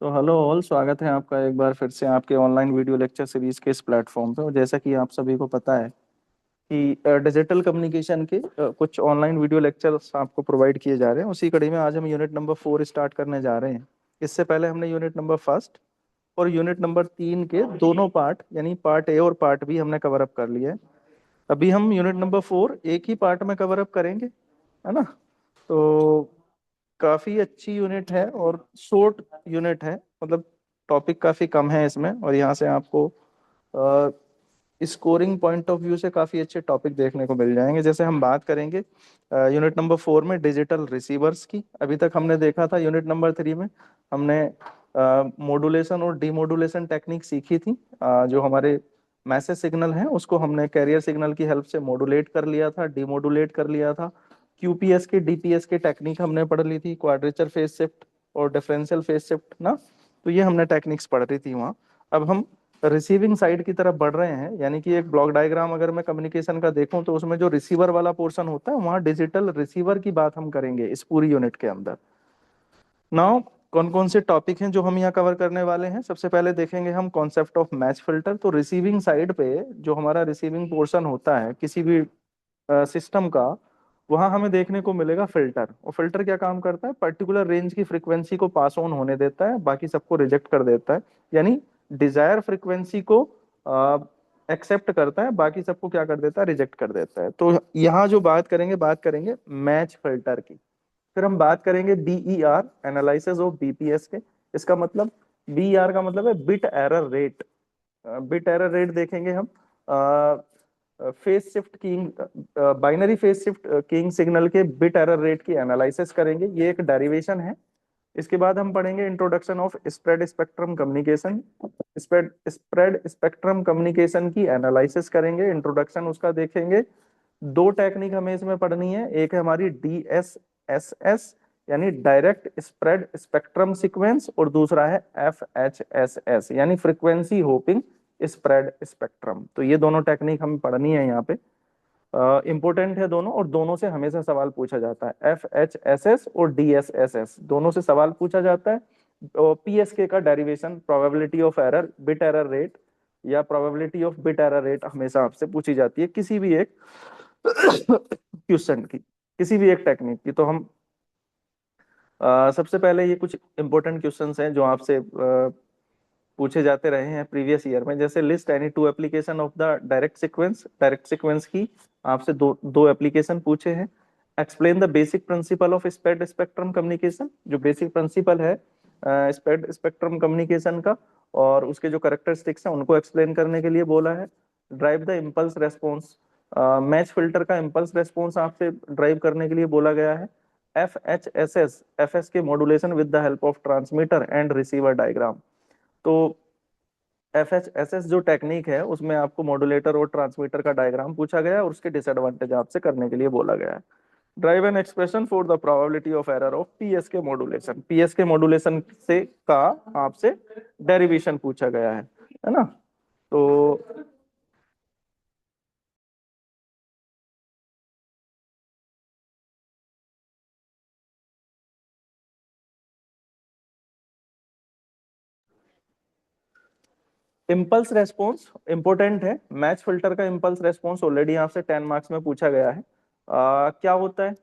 तो hello all, स्वागत है आपका एक बार फिर से आपके ऑनलाइन वीडियो लेक्चर सीरीज के इस प्लेटफॉर्म पे। और जैसा कि आप सभी को पता है कि डिजिटल कम्युनिकेशन के कुछ ऑनलाइन वीडियो लेक्चर्स आपको प्रोवाइड किए जा रहे हैं। उसी कड़ी में आज हम यूनिट नंबर 4 स्टार्ट करने जा रहे हैं। इससे पहले हमने यूनिट नंबर फर्स्ट और यूनिट नंबर 3 के दोनों पार्ट यानी पार्ट ए और पार्ट बी हमने कवर अप कर लिया है। अभी हम यूनिट नंबर 4 एक ही पार्ट में कवर अप करेंगे, है ना। तो काफी अच्छी यूनिट है और शॉर्ट यूनिट है, मतलब टॉपिक काफी कम है इसमें। और यहाँ से आपको स्कोरिंग पॉइंट ऑफ व्यू से काफी अच्छे टॉपिक देखने को मिल जाएंगे। जैसे हम बात करेंगे यूनिट नंबर 4 में डिजिटल रिसीवर्स की। अभी तक हमने देखा था यूनिट नंबर 3 में हमने मॉड्यूलेशन और डीमॉड्यूलेशन टेक्निक सीखी थी। जो हमारे मैसेज सिग्नल हैं उसको हमने कैरियर सिग्नल की हेल्प से मॉड्यूलेट कर लिया था, डीमॉड्यूलेट कर लिया था। क्यूपीएस की डीपीएस की टेक्निक हमने पढ़ ली थी, क्वाड्रेचर फेज शिफ्ट और डिफरेंशियल फेज शिफ्ट ना। तो ये हमने टेक्निक्स पढ़ रही थी वहाँ। अब हम रिसीविंग साइड की तरफ बढ़ रहे हैं, यानी कि एक ब्लॉक डायग्राम अगर मैं कम्युनिकेशन का देखूं तो उसमें जो रिसीवर वाला पोर्शन होता है वहाँ डिजिटल रिसीवर की बात हम करेंगे इस पूरी यूनिट के अंदर। नाउ कौन कौन से टॉपिक हैं जो हम यहाँ कवर करने वाले हैं। सबसे पहले देखेंगे हम कॉन्सेप्ट ऑफ मैच फिल्टर। तो रिसीविंग साइड पे जो हमारा रिसीविंग पोर्शन होता है किसी भी सिस्टम का, वहां हमें देखने को मिलेगा फिल्टर। और फिल्टर क्या काम करता है, पर्टिकुलर रेंज की फ्रीक्वेंसी को पास ऑन होने देता है, बाकी सबको रिजेक्ट कर देता है। यानी डिजायर फ्रीक्वेंसी को एक्सेप्ट करता है, बाकी सबको क्या कर देता है, रिजेक्ट कर देता है। तो यहाँ जो बात करेंगे मैच फिल्टर की। फिर हम बात करेंगे बीईआर, एनालिसिस ऑफ बीपीएस के। इसका मतलब, बीईआर का मतलब है bit error rate. Bit error rate देखेंगे हम। Phase shift keying, binary phase shift keying signal के बिट एरर रेट की एनालिसिस करेंगे, ये एक डेरिवेशन है। इसके बाद हम पढ़ेंगे introduction of spread spectrum communication. Spread spread spectrum communication की एनालिसिस करेंगे, इंट्रोडक्शन उसका देखेंगे। दो टेक्निक हमें इसमें पढ़नी है, एक है हमारी डीएसएसएस यानी डायरेक्ट स्प्रेड स्पेक्ट्रम सीक्वेंस, और दूसरा है एफएचएसएस यानी फ्रीक्वेंसी होपिंग स्प्रेड स्पेक्ट्रम। तो ये दोनों टेक्निक हमें पढ़नी है यहाँ पे। इंपॉर्टेंट है दोनों, और दोनों से हमेशा सवाल पूछा जाता है। एफएचएसएस और डीएसएसएस दोनों से सवाल पूछा जाता है। पीएसके का derivation, probability of error bit error rate या probability of bit error rate, हमेशा आपसे पूछी जाती है किसी भी एक क्वेश्चन की, किसी भी एक टेक्निक की। तो हम सबसे पहले ये कुछ इंपॉर्टेंट क्वेश्चंस हैं जो आपसे पूछे जाते रहे हैं प्रीवियस ईयर में। जैसे list any two application of the direct sequence की आपसे दो दो एप्लीकेशन पूछे हैं। Explain the basic principle of spread spectrum communication, जो बेसिक प्रिंसिपल है स्प्रेड स्पेक्ट्रम कम्युनिकेशन का और उसके जो करेक्टरिस्टिक्स हैं उनको एक्सप्लेन करने के लिए बोला है। Drive the impulse response, match filter का इम्पल्स रेस्पॉन्स आपसे ड्राइव करने के लिए बोला गया है। एफ एच एस के modulation with the help of transmitter and receiver diagram. तो एफ एच एस जो टेक्निक है उसमें आपको मॉड्यूलेटर और ट्रांसमीटर का डायग्राम पूछा गया है और उसके डिसएडवांटेज आपसे करने के लिए बोला गया है। Drive an expression for the probability of error of PS के मॉड्यूलेशन, पीएस के मॉड्यूलेशन से का आपसे डेरिवेशन पूछा गया है ना। तो इम्पल्स रेस्पॉन्स इंपॉर्टेंट है। मैच फिल्टर का इम्पल्स रेस्पॉन्स ऑलरेडी आपसे 10 मार्क्स में पूछा गया है। क्या होता है,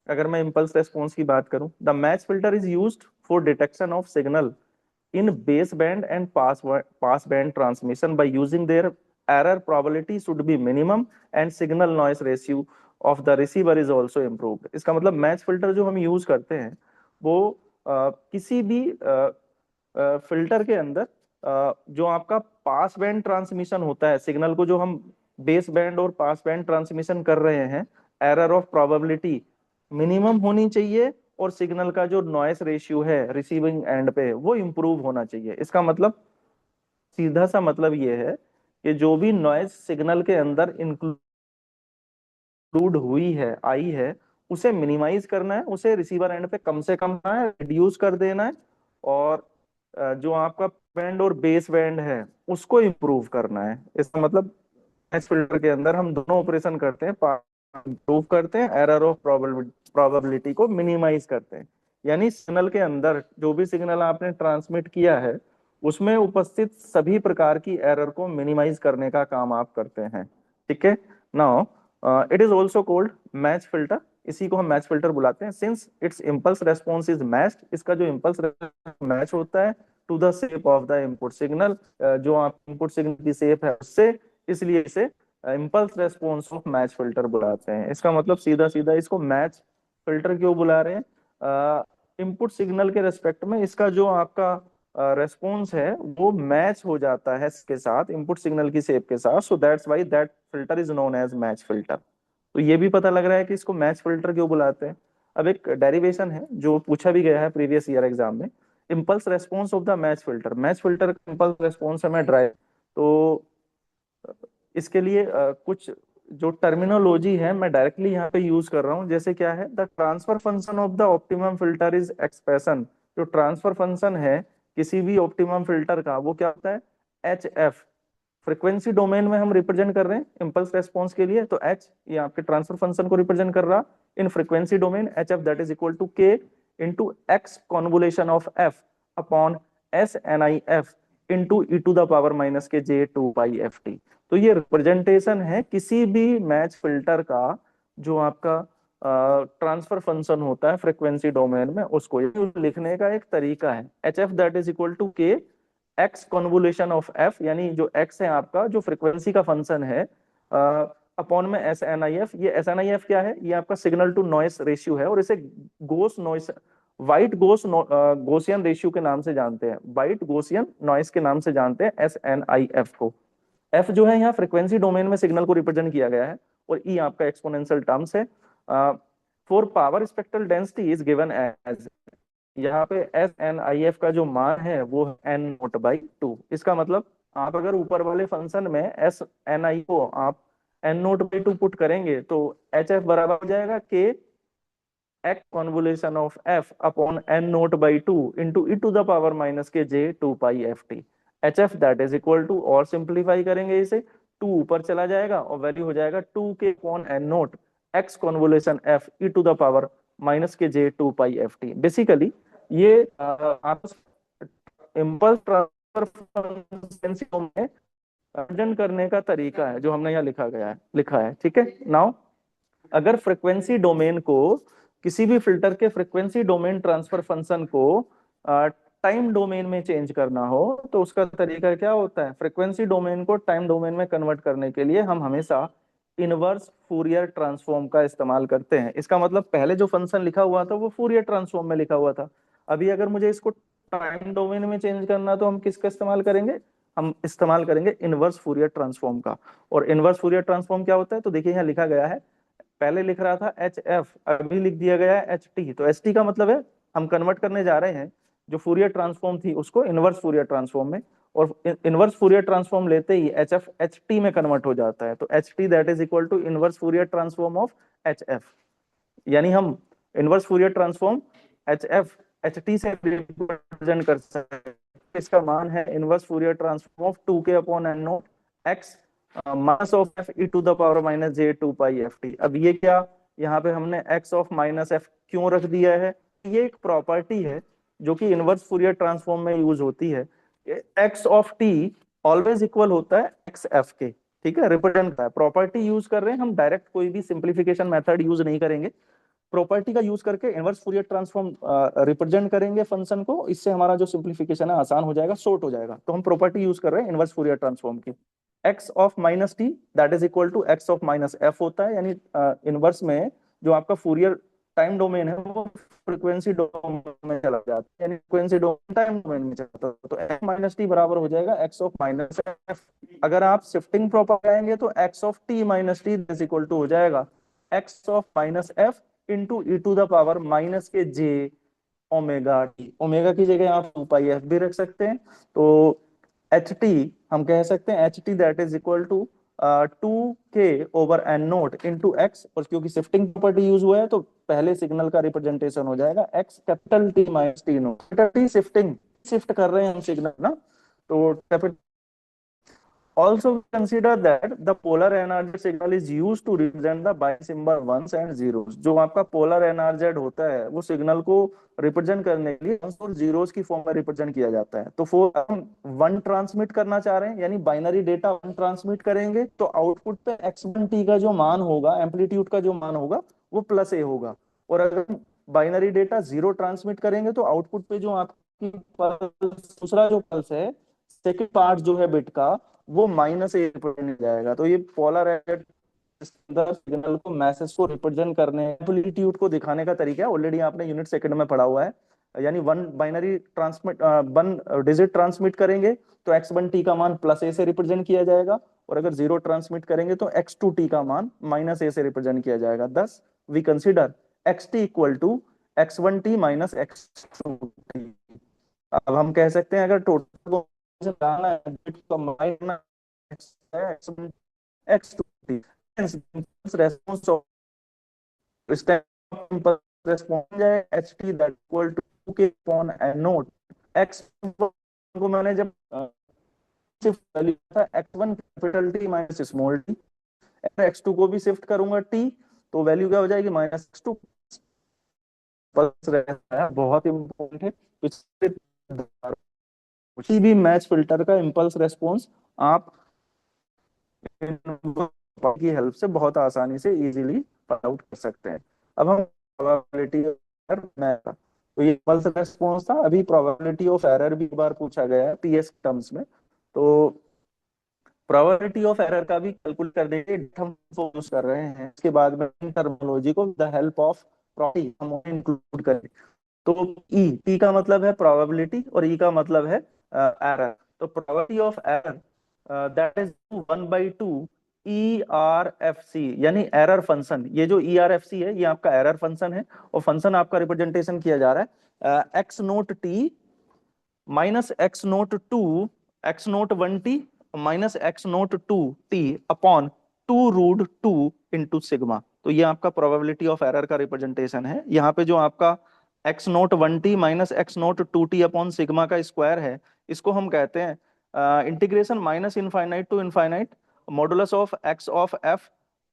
अगर मैं इम्पल्स रेस्पॉन्स की बात करूं, the match filter is used for detection of signal in baseband and passband transmission by using their error probability should be minimum and signal noise ratio of the receiver is also improved। इसका मतलब match filter जो हम use करते हैं वो किसी भी filter के अंदर जो आपका पास बैंड ट्रांसमिशन होता है सिग्नल को, जो हम बेस बैंड और पास बैंड ट्रांसमिशन कर रहे हैं, एरर ऑफ प्रोबेबिलिटी मिनिमम होनी चाहिए और सिग्नल का जो नॉइस रेशियो है रिसीविंग एंड पे वो इम्प्रूव होना चाहिए। इसका मतलब, सीधा सा मतलब ये है कि जो भी नॉइस सिग्नल के अंदर इंक्लूड हुई है, आई है, उसे मिनिमाइज करना है, उसे रिसीवर एंड पे कम से कम करना है, रिड्यूस कर देना है। और जो आपका बैंड और बेस बैंड है उसको इम्प्रूव करना है। इसका मतलब इस फिल्टर के अंदर हम दोनों ऑपरेशन करते हैं, इम्प्रूव करते हैं, एरर ऑफ प्रोबेबिलिटी को मिनिमाइज करते हैं। यानी सिग्नल के अंदर जो भी सिग्नल आपने ट्रांसमिट किया है उसमें उपस्थित सभी प्रकार की एरर को मिनिमाइज करने का काम आप करते हैं। ठीक है। Now it is also called match filter, इसी को हम मैच फिल्टर बुलाते हैं। Since its impulse response is matched, इसका जो इम्पल्स मैच होता है to the shape of the input signal, जो आप इनपुट सिग्नल की शेप है उससे, इसलिए इसे impulse response of match filter बुलाते हैं। इसका मतलब सीधा सीधा इसको मैच फिल्टर क्यों बुला रहे हैं, इनपुट सिग्नल के रेस्पेक्ट में इसका जो आपका रेस्पॉन्स है वो मैच हो जाता है इसके साथ, इनपुट सिग्नल की शेप के साथ, so that's why that filter is known as match filter. तो ये भी पता लग रहा है कि इसको मैच फिल्टर क्यों बुलाते हैं। अब एक डेरिवेशन है जो पूछा भी गया है प्रीवियस ईयर एग्जाम में, impulse response of the match filter. Match filter का इम्पल्स रेस्पॉन्स है मैं ड्राइव, तो इसके लिए कुछ जो टर्मिनोलॉजी है मैं डायरेक्टली यहाँ पे यूज कर रहा हूँ। जैसे क्या है, the transfer function of the optimum filter is expression. जो ट्रांसफर फंक्शन है किसी भी ऑप्टिमम फिल्टर का वो क्या होता है, एच एफ। फ्रीक्वेंसी डोमेन में हम रिप्रेजेंट कर रहे हैं इम्पल्स रेस्पॉन्स के लिए, तो एच ये आपके ट्रांसफर फंक्शन को रिप्रेजेंट कर रहा। In frequency domain H F that is equal to K into X convolution of F upon S N I F into E to the power minus K J two pi F T. तो ये representation है किसी भी match filter का, जो आपका transfer function होता है फ्रीक्वेंसी डोमेन में, उसको लिखने का एक तरीका है। H F that is equal to K X convolution of F, यानी जो एक्स है आपका जो फ्रीक्वेंसी का फंक्शन है, अपॉन में एस एन आई एफ। ये एस एन आई एफ क्या है, ये आपका सिग्नल टू नॉइस रेशियो है, और इसे गोस नॉइस वाइट गोस गोसियन रेशियो के नाम से जानते हैं, वाइट गोसियन नॉइस के नाम से जानते हैं एस एन आई एफ को। एफ जो है यहाँ फ्रीक्वेंसी डोमेन में सिग्नल को रिप्रेजेंट किया गया है, और ई आपका एक्सपोनेंशियल टर्म्स है। For power spectral density is given as, यहाँ पे एस एन आई एफ का जो मान है वो एन नोट बाई टू। इसका मतलब आप अगर ऊपर वाले फंक्शन में एस एन आई को आप N note by two put करेंगे तो एच एफ बराबर हो जाएगा K X convolution of F upon n naught by two into E to the power minus K J two pi F T. H F that is equal to, और simplify करेंगे इसे, to ऊपर चला जाएगा और वैल्यू हो जाएगा two K upon N naught X convolution F E to the power minus K J two pi F T. Basically ये आप इम्पल्स ट्रांसफर फंक्शन में रिप्रेजेंट करने का तरीका है जो हमने यहाँ लिखा है। ठीक है। नाउ अगर फ्रीक्वेंसी डोमेन को, किसी भी फिल्टर के फ्रीक्वेंसी डोमेन ट्रांसफर फंक्शन को टाइम डोमेन में चेंज करना हो तो उसका तरीका क्या होता है, फ्रीक्वेंसी डोमेन को टाइम डोमेन में कन्वर्ट करने के लिए हम हमेशा इनवर्स फूरियर ट्रांसफॉर्म का इस्तेमाल करते हैं। इसका मतलब पहले जो फंक्शन लिखा हुआ था वो फूरियर ट्रांसफॉर्म में लिखा हुआ था, अभी अगर मुझे इसको टाइम डोमेन में चेंज करना तो हम किसका इस्तेमाल करेंगे, हम इस्तेमाल करेंगे इनवर्स फूरियर ट्रांसफॉर्म का। और इनवर्स फूरियर ट्रांसफॉर्म क्या होता है, तो देखिए यहाँ लिखा गया है, पहले लिख रहा था एच एफ, अभी लिख दिया गया है एच टी। तो एच टी का मतलब है हम कन्वर्ट करने जा रहे हैं जो फूरियर ट्रांसफॉर्म थी उसको इनवर्स फूरियर ट्रांसफॉर्म में, और इनवर्स फूरियर ट्रांसफॉर्म लेते ही एच एफ एच टी में कन्वर्ट हो जाता है। तो H T that is equal to inverse Fourier transform of H F, यानी हम inverse Fourier transform H F H T से रिप्रेजेंट कर सकते हैं। इसका मान है inverse Fourier transform of two K upon N naught X minus of F E to the power minus J two pi F T. अब ये क्या, यहाँ पे हमने एक्स ऑफ माइनस एफ क्यों रख दिया है, ये एक प्रॉपर्टी है जो कि इनवर्स फूरियर ट्रांसफॉर्म में यूज होती है। X of T always equal होता है एक्स एफ के। ठीक है, रिप्रेजेंट का प्रॉपर्टी यूज कर रहे हैं हम, डायरेक्ट कोई भी सिंप्लीफिकेशन मेथड यूज नहीं करेंगे, प्रॉपर्टी का यूज करके इनवर्स फूरियर ट्रांसफॉर्म रिप्रेजेंट करेंगे फंक्शन को। इससे हमारा जो सिंप्लीफिकेशन है आसान हो जाएगा, शॉर्ट हो जाएगा। तो हम प्रॉपर्टी यूज कर रहे हैं इनवर्स फूरियर ट्रांसफॉर्म की। X of minus T that is equal to X of minus F होता है, यानी इनवर्स में जो आपका फूरियर टाइम डोमेन है वो फ्रीक्वेंसी डोमेन में चला जाता है, यानी फ्रीक्वेंसी डोमेन टाइम डोमेन में चलता है। तो एक्स माइनस टी बराबर हो जाएगा एक्स ऑफ माइनस एफ। अगर आप शिफ्टिंग प्रॉपर्टी आएंगे तो X of T minus T is equal to हो जाएगा X of minus F into E to the power minus K J omega T. Omega की जगह आप टू पाई एफ भी रख सकते हैं। तो एच टी हम कह सकते हैं H T that is equal to two K over N naught into X, और क्योंकि शिफ्टिंग प्रॉपर्टी यूज हुआ है तो पहले सिग्नल का रिप्रेजेंटेशन हो जाएगा x capital T minus T note. T shifting, shift कर रहे हैं हम सिग्नल ना, तो capital Also consider that the polar NRZ signal is used to represent the by symbol ones and zeros. जो आपका पोलर NRZ होता है वो सिग्नल को रिप्रेजेंट करने के लिए वंस और जीरोस की फॉर्म में रिप्रेजेंट किया जाता है। तो फोर हम वन ट्रांसमिट करना चाह रहे हैं, यानी बाइनरी डेटा वन ट्रांसमिट करेंगे, तो आउटपुट पे x1t का जो मान होगा, एम्पलीट्यूड का जो मान होगा वो प्लस ए होगा। और अगर बाइनरी डेटा जीरो ट्रांसमिट करेंगे तो आउटपुट पे जो आपकी पल्स, दूसरा जो पल्स है, सेकेंड पार्ट जो है बिट का, वो माइनस ए रिप्रेजेंट जाएगा। तो ये पोलर सिग्नल को, मैसेज को रिप्रेजेंट करने, एम्पलीट्यूड को दिखाने का तरीका है, ऑलरेडी आपने यूनिट सेकंड में पढ़ा हुआ है। यानी one binary transmit, one digit transmit करेंगे तो x1t का मान प्लस ए से रिप्रेजेंट किया जाएगा, और अगर जीरो ट्रांसमिट करेंगे तो x2t का मान माइनस ए से रिप्रेजेंट किया जाएगा। Thus we consider xt equal to x1t minus x2t। अब हम कह सकते हैं अगर टोटल को लगाना है, बिट कंबाइन करना है, x2t रेस्पॉन्स ऑफ रेस्पॉन्स है ht that equal to k upon n naught. x को मैंने जब शिफ्ट कर लिया था x1 capital T minus small t, x2 को भी शिफ्ट करूंगा t, तो वैल्यू क्या हो जाएगी माइनस x2 रहता है, बहुत इंपॉर्टेंट है। पिछले किसी भी मैच फिल्टर का इम्पल्स रेस्पॉन्स आप की हेल्प से बहुत आसानी से इजीली फाइंड आउट कर सकते हैं। अब हम प्रोबेबिलिटी तो ये इम्पल्स रेस्पॉन्स था। अभी प्रोबेबिलिटी ऑफ एरर भी एक बार पूछा गया है पीएस टर्म्स में, तो प्रोबेबिलिटी ऑफ एरर का भी कैलकुलेट कर देंगे, हम यूज कर रहे हैं। इसके बाद में टर्मिनोलॉजी को with the help of property हम इंक्लूड करेंगे। तो ई, पी का मतलब है प्रोबेबिलिटी और ई का मतलब है एरर। तो probability of error that is 1/2 ERFC, यानी एरर फंक्शन। ये जो ERFC है ये आपका एरर फंक्शन है, और फंक्शन आपका रिप्रेजेंटेशन किया जा रहा है x naught t minus x naught 2 x naught 1t minus x naught 2t upon 2√2 into sigma. तो ये आपका प्रोबेबिलिटी ऑफ एरर का रिप्रेजेंटेशन है। यहाँ पे जो आपका x naught 1t minus x naught 2t upon sigma का स्क्वायर है, इसको हम कहते हैं integration minus infinite to infinite modulus of x of f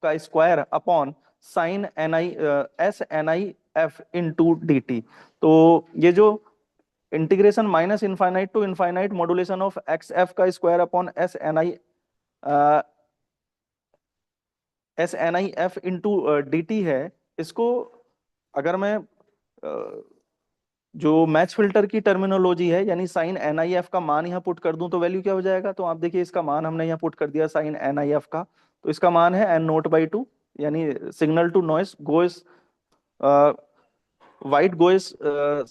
का square upon sine ni s ni f into D T. तो ये जो integration minus infinite to infinite modulation of x F का square upon S N I F into D T है, इसको अगर मैं जो मैच फिल्टर की टर्मिनोलॉजी है, यानी साइन एन आई एफ का मान यहाँ पुट कर दूं तो वैल्यू क्या हो जाएगा। तो आप देखिए इसका मान हमने यहाँ पुट कर दिया साइन एन आई एफ का, तो इसका मान है n0/2, यानी signal to noise goes white goes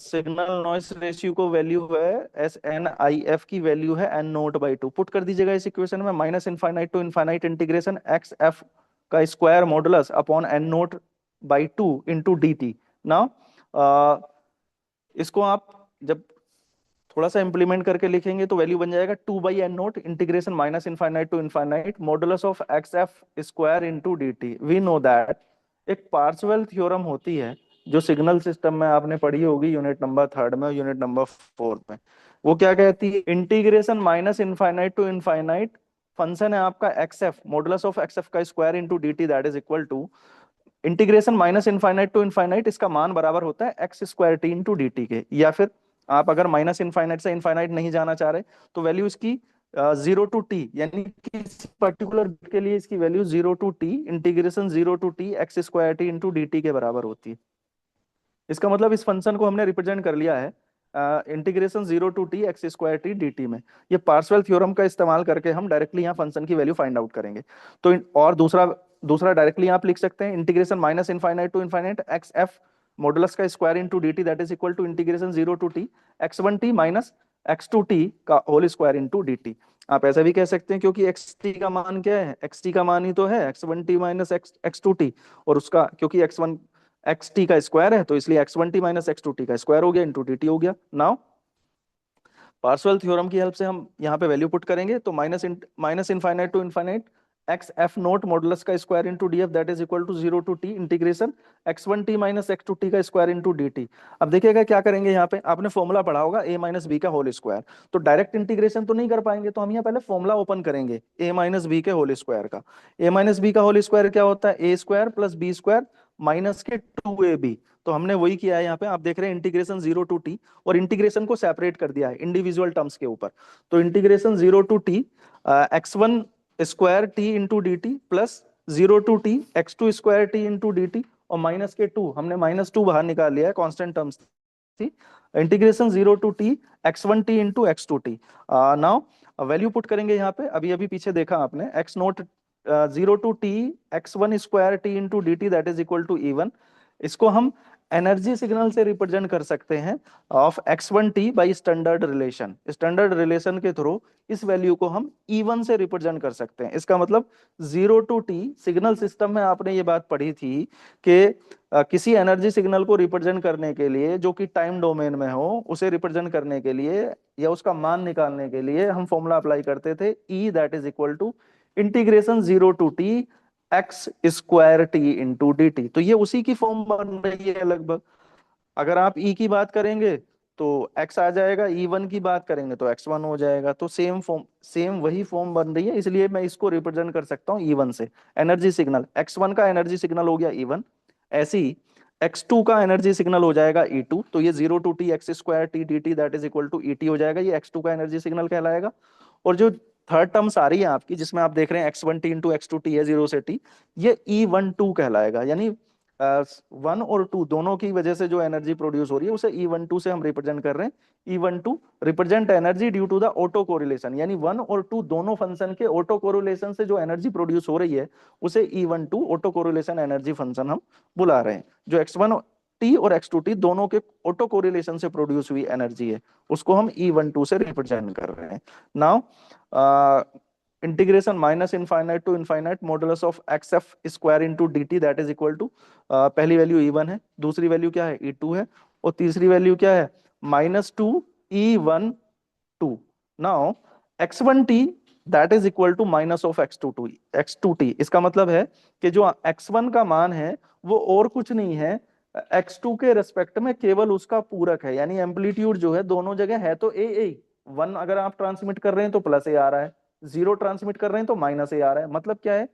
signal noise ratio को वैल्यू है SNIF की वैल्यू है n0/2। पुट कर दीजिएगा इस इक्वेशन में, minus infinite to infinite integration X F का square modulus upon n0/2 into D T. Now इसको आप जब थोड़ा सा इंप्लीमेंट करके लिखेंगे तो वैल्यू बन जाएगा 2/n0 integration minus infinite to infinite modulus of x F square into D T. We know that एक पार्सेवल थ्योरम होती है जो सिग्नल सिस्टम में आपने पढ़ी होगी यूनिट नंबर थर्ड में और यूनिट नंबर फोर्थ में। वो क्या कहती है, integration minus infinite to infinite function है आपका X F modulus of x F का square into D T, that is equal to integration minus infinite to infinite, इसका मान बराबर होता है X square T into D T के। या फिर आप अगर माइनस इनफाइनाइट से इनफाइनाइट नहीं जाना चाह रहे तो वैल्यू इसकी 0 to t, यानी किसी पर्टिकुलर बिट के लिए इसकी value 0 to t integration 0 to t X square T into D T के बराबर होती है। इसका मतलब इस फंक्शन को हमने रिप्रेजेंट कर लिया है integration 0 to t X square T D T में। ये पार्सेवल थ्योरम का इस्तेमाल करके हम डायरेक्टली यहाँ फंक्शन की वैल्यू फाइंड आउट करेंगे। तो और दूसरा दूसरा डायरेक्टली आप लिख सकते हैं integration minus infinite to infinite x F modulus का square into D T, that is equal to integration 0 to t x1t minus x2t का whole square into D t. आप ऐसा भी कह सकते हैं क्योंकि xt का मान क्या है, xt का मान ही तो है x1t माइनस x2t, और उसका क्योंकि x1 xt का स्क्वायर है तो इसलिए x1t माइनस x2t का स्क्वायर हो गया इंटू dt हो गया। नाउ पार्शियल थ्योरम की हेल्प से हम यहाँ पे वैल्यू पुट करेंगे तो minus infinite to infinite x f not modulus का square into d f that is equal to 0 to t integration x1t minus x2t का स्क्वायर इंटू dt। अब देखिएगा क्या करेंगे, यहाँ पे आपने फॉर्मूला पढ़ा होगा a माइनस बी का होल स्क्वायर, तो डायरेक्ट इंटीग्रेशन तो नहीं कर पाएंगे, तो हम यहाँ पहले फॉर्मूला ओपन करेंगे a माइनस बी के होल स्क्वायर का। a माइनस बी का होल स्क्वायर क्या होता है, a square plus B square minus के 2ab। तो हमने वही किया है यहाँ पे, आप देख रहे हैं इंटीग्रेशन 0 to t, और इंटीग्रेशन को सेपरेट कर दिया है इंडिविजुअल टर्म्स के ऊपर। तो integration 0 to t x1 square T into D T plus 0 to t x2 square T into D t, और माइनस के 2, हमने -2 बाहर निकाल लिया है, कांस्टेंट टर्म्स थी। Integration 0 to t x1t into x2t। Now value put करेंगे यहाँ पे, अभी अभी पीछे देखा आपने x naught 0 to t x1 square T into D T that is equal to E1। इसको हम एनर्जी सिग्नल से रिप्रेजेंट कर सकते हैं of x1t by standard relation. Standard relation के थ्रू इस वैल्यू को हम E1 से रिप्रेजेंट कर सकते हैं। इसका मतलब 0 to t सिग्नल सिस्टम में आपने ये बात पढ़ी थी कि किसी एनर्जी सिग्नल को रिप्रेजेंट करने के लिए जो कि टाइम डोमेन में हो, उसे रिप्रेजेंट करने के लिए या उसका मान निकालने के लिए हम फॉर्मूला अप्लाई करते थे E that is equal to integration 0 to t X square T into D T. तो ये उसी की फॉर्म बन रही है लगभग। अगर आप ई की बात करेंगे तो एक्स आ जाएगा, ई वन की बात करेंगे तो एक्स वन हो जाएगा। तो सेम फॉर्म, सेम वही फॉर्म बन रही है, इसलिए मैं इसको रिप्रेजेंट कर सकता हूँ ई वन से। एनर्जी सिग्नल एक्स वन का एनर्जी सिग्नल हो गया ई वन, ऐसे ही एक्स टू का एनर्जी सिग्नल हो जाएगा ई टू। तो ये 0 to t X square T D T that is equal to E T हो जाएगा, ये एक्स टू का एनर्जी सिग्नल कहलाएगा। और जो थर्ड टर्म्स आ रही है आपकी, जिसमें आप देख रहे हैं x1t इंटू x2t है 0 से t, ये E12 कहलाएगा। यानी 1 और 2 दोनों की वजह से जो एनर्जी प्रोड्यूस हो रही है उसे E12 से हम रिप्रेजेंट कर रहे हैं। E12 represent energy due to the auto correlation, यानी 1 और 2 दोनों फंक्शन के ऑटो कोरिलेशन से जो एनर्जी प्रोड्यूस हो रही है उसे E12 auto correlation energy function हम बुला रहे हैं। जो x1t और x2t दोनों के ऑटो कोरिलेशन से प्रोड्यूस हुई एनर्जी है, उसको हम E12 से रिप्रेजेंट कर रहे हैं। Now integration minus infinite to infinite modulus of x F square into D T that is equal to, पहली वैल्यू E1 है, दूसरी वैल्यू क्या है E2 है, और तीसरी वैल्यू क्या है -2 E1 2। Now x1t that is equal to minus of x2t। इसका मतलब है कि जो x1 का मान है वो और कुछ नहीं है, x2 के रेस्पेक्ट में केवल उसका पूरक है। यानी एम्पलीट्यूड जो है दोनों जगह है तो ए, 1 अगर आप ट्रांसमिट कर रहे हैं तो प्लस ए आ रहा है, 0 ट्रांसमिट कर रहे हैं तो माइनस ए आ रहा है। मतलब क्या है,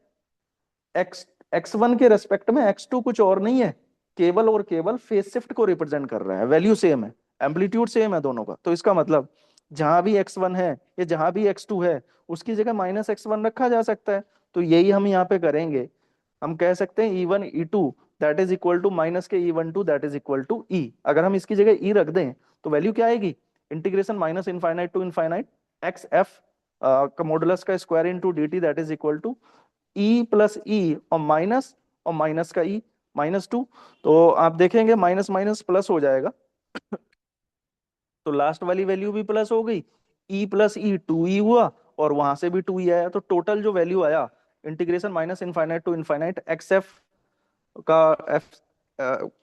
x1 के रेस्पेक्ट में x2 कुछ और नहीं है, केवल और केवल फेज शिफ्ट को रिप्रेजेंट कर रहा है। वैल्यू सेम है, एम्पलीट्यूड सेम है दोनों का। तो इसका मतलब जहां भी x1 है या जहां भी x2 है उसकी जगह -x1 रखा जा सकता है। तो यही हम यहाँ पे करेंगे, हम कह सकते हैं E1 E2 that is equal to minus के E12 that is equal to E। अगर हम इसकी जगह E रख दें तो वैल्यू क्या आएगी, integration minus infinite to infinite x F का मॉडुलस का square into D T that is equal to e plus e और माइनस का ई -2। तो आप देखेंगे माइनस माइनस प्लस हो जाएगा, तो लास्ट वाली वैल्यू भी प्लस हो गई, ई प्लस ई 2e हुआ, और वहां से भी 2e आया। तो टोटल जो वैल्यू आया integration minus infinite to infinite x F का एफ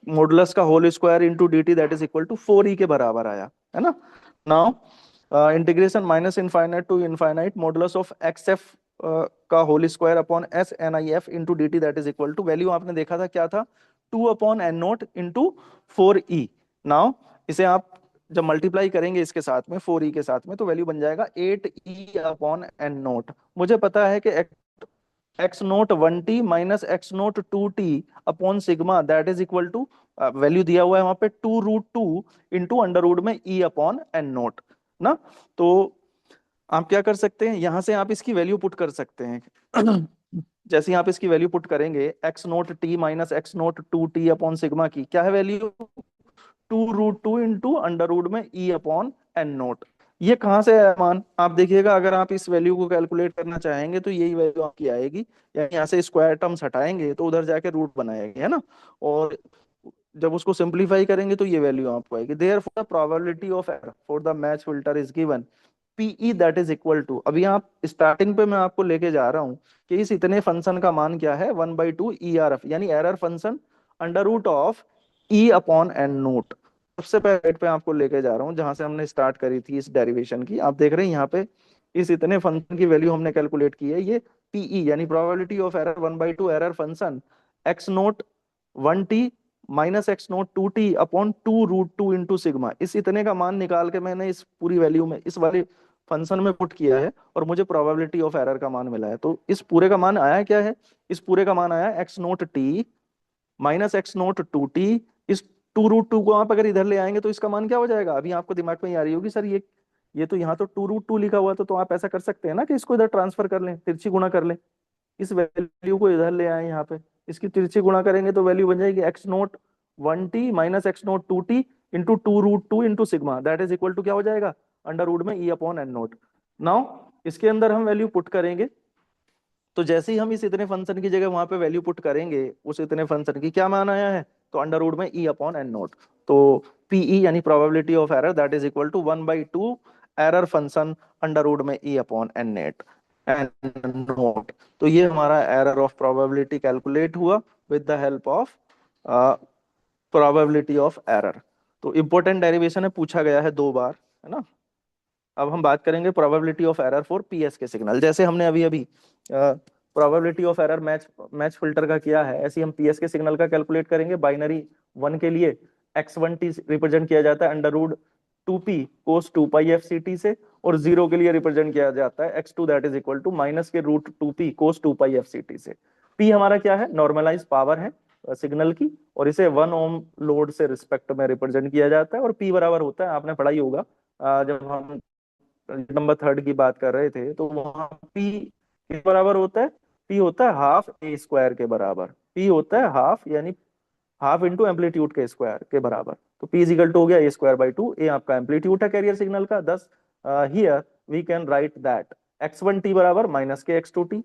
मॉडुलस का whole square into D T that is equal to 4e के बराबर आया, है ना। Now integration minus infinite to infinite modulus of x F का whole square upon S N I F into D T that is equal to, value आपने देखा था क्या था, 2/n0 इंटू 4e। नाउ इसे आप जब मल्टीप्लाई करेंगे इसके साथ में 4e के साथ में तो वैल्यू बन जाएगा 8e/n0। मुझे पता है कि X note 1t minus x note 2t upon sigma that is equal to, value दिया हुआ है वहां पे 2√2 इंटू अंडर रूट में E/n0 ना। तो आप क्या कर सकते हैं, यहां से आप इसकी वैल्यू पुट कर सकते हैं। जैसे ही आप इसकी वैल्यू पुट करेंगे x note T minus x note 2t upon sigma की क्या है वैल्यू, 2√2 इंटू अंडर रूट में E/n0। ये कहाँ से है मान, आप देखिएगा अगर आप इस वैल्यू को कैलकुलेट करना चाहेंगे तो यही वैल्यू आपकी आएगी। यानी यहाँ से स्क्वायर टर्म्स हटाएंगे तो उधर जाके रूट बनाएंगे, है ना, और जब उसको सिंप्लीफाई करेंगे तो ये वैल्यू आपको आएगी। Therefore the probability of error for the match filter is given PE that is equal to, अभी आप स्टार्टिंग पे मैं आपको लेके जा रहा हूँ कि इस इतने फंक्शन का मान क्या है, 1/2 ERF यानी error function under root of E/n0। सबसे पहले पे आपको लेके जा रहा हूँ जहां से हमने स्टार्ट करी थी इस डेरिवेशन की। आप देख रहे हैं यहाँ पे इस इतने फंक्शन की वैल्यू हमने कैलकुलेट की है, ये पीई यानी probability of error 1/2 error function x note 1t minus x note 2t upon 2√2 into sigma, इस इतने का मान निकाल के मैंने इस पूरी वैल्यू में इस वाले फंक्शन में पुट किया है और मुझे प्रोबेबिलिटी ऑफ एरर का मान मिला है। तो इस पूरे का मान आया क्या है, इस पूरे का मान आया x note T minus x note 2t। इस 2√2 को आप अगर इधर ले आएंगे तो इसका मान क्या हो जाएगा, अभी आपको दिमाग में ही आ रही होगी सर ये तो यहाँ तो 2√2 लिखा हुआ था, तो आप ऐसा कर सकते हैं ना कि इसको इधर ट्रांसफर कर लें, तिरछी गुणा कर लें, इस वैल्यू को इधर ले आए यहाँ पे, इसकी तिरछी गुणा करेंगे तो वैल्यू बन जाएगी x note 1t minus x note 2t into 2√2 into sigma, that is equal to क्या हो जाएगा, अंडर रूट में ई अपॉन एन नोट। नाउ इसके अंदर हम वैल्यू पुट करेंगे, तो जैसे ही हम इस इतने फंक्शन की जगह वहां पे वैल्यू पुट करेंगे, उस इतने फंक्शन की क्या मान आया है, तो अंडर रूट में ई अपॉन एन नोट। तो पीई यानी probability of error that is equal to 1/2 error function under root में ई upon n net n note. तो ये हमारा एरर ऑफ प्रोबेबिलिटी कैलकुलेट हुआ with the help of probability of error. तो important derivation है, पूछा गया है 2 बार, है ना। अब हम बात करेंगे probability of error for PS के सिग्नल, जैसे हमने अभी अभी probability of error match match filter का किया है, ऐसे ही हम पीएस के सिग्नल का कैलकुलेट करेंगे। बाइनरी 1 के लिए x1t रिप्रेजेंट किया जाता है under root 2p cos 2 pi fct से, और 0 के लिए रिप्रेजेंट किया जाता है x2 that is equal to minus के root 2p cos 2 pi fct से। p हमारा क्या है, नॉर्मलाइज पावर है सिग्नल की, और इसे 1 ओम लोड से रिस्पेक्ट में रिप्रेजेंट किया जाता है, और p बराबर होता है, आपने पढ़ाई होगा जब हम नंबर 3 की बात कर रहे थे, तो वहां पी किस बराबर होता है, पी होता है हाफ ए स्क्वायर के बराबर, पी होता है हाफ यानी हाफ इंटू एम्पलीट्यूड के स्क्वायर के बराबर। तो पी इज इक्वल टू हो गया a² बाई 2, ए आपका एम्पलीट्यूड है कैरियर सिग्नल का, thus here we can write that x1t बराबर माइनस के x2t।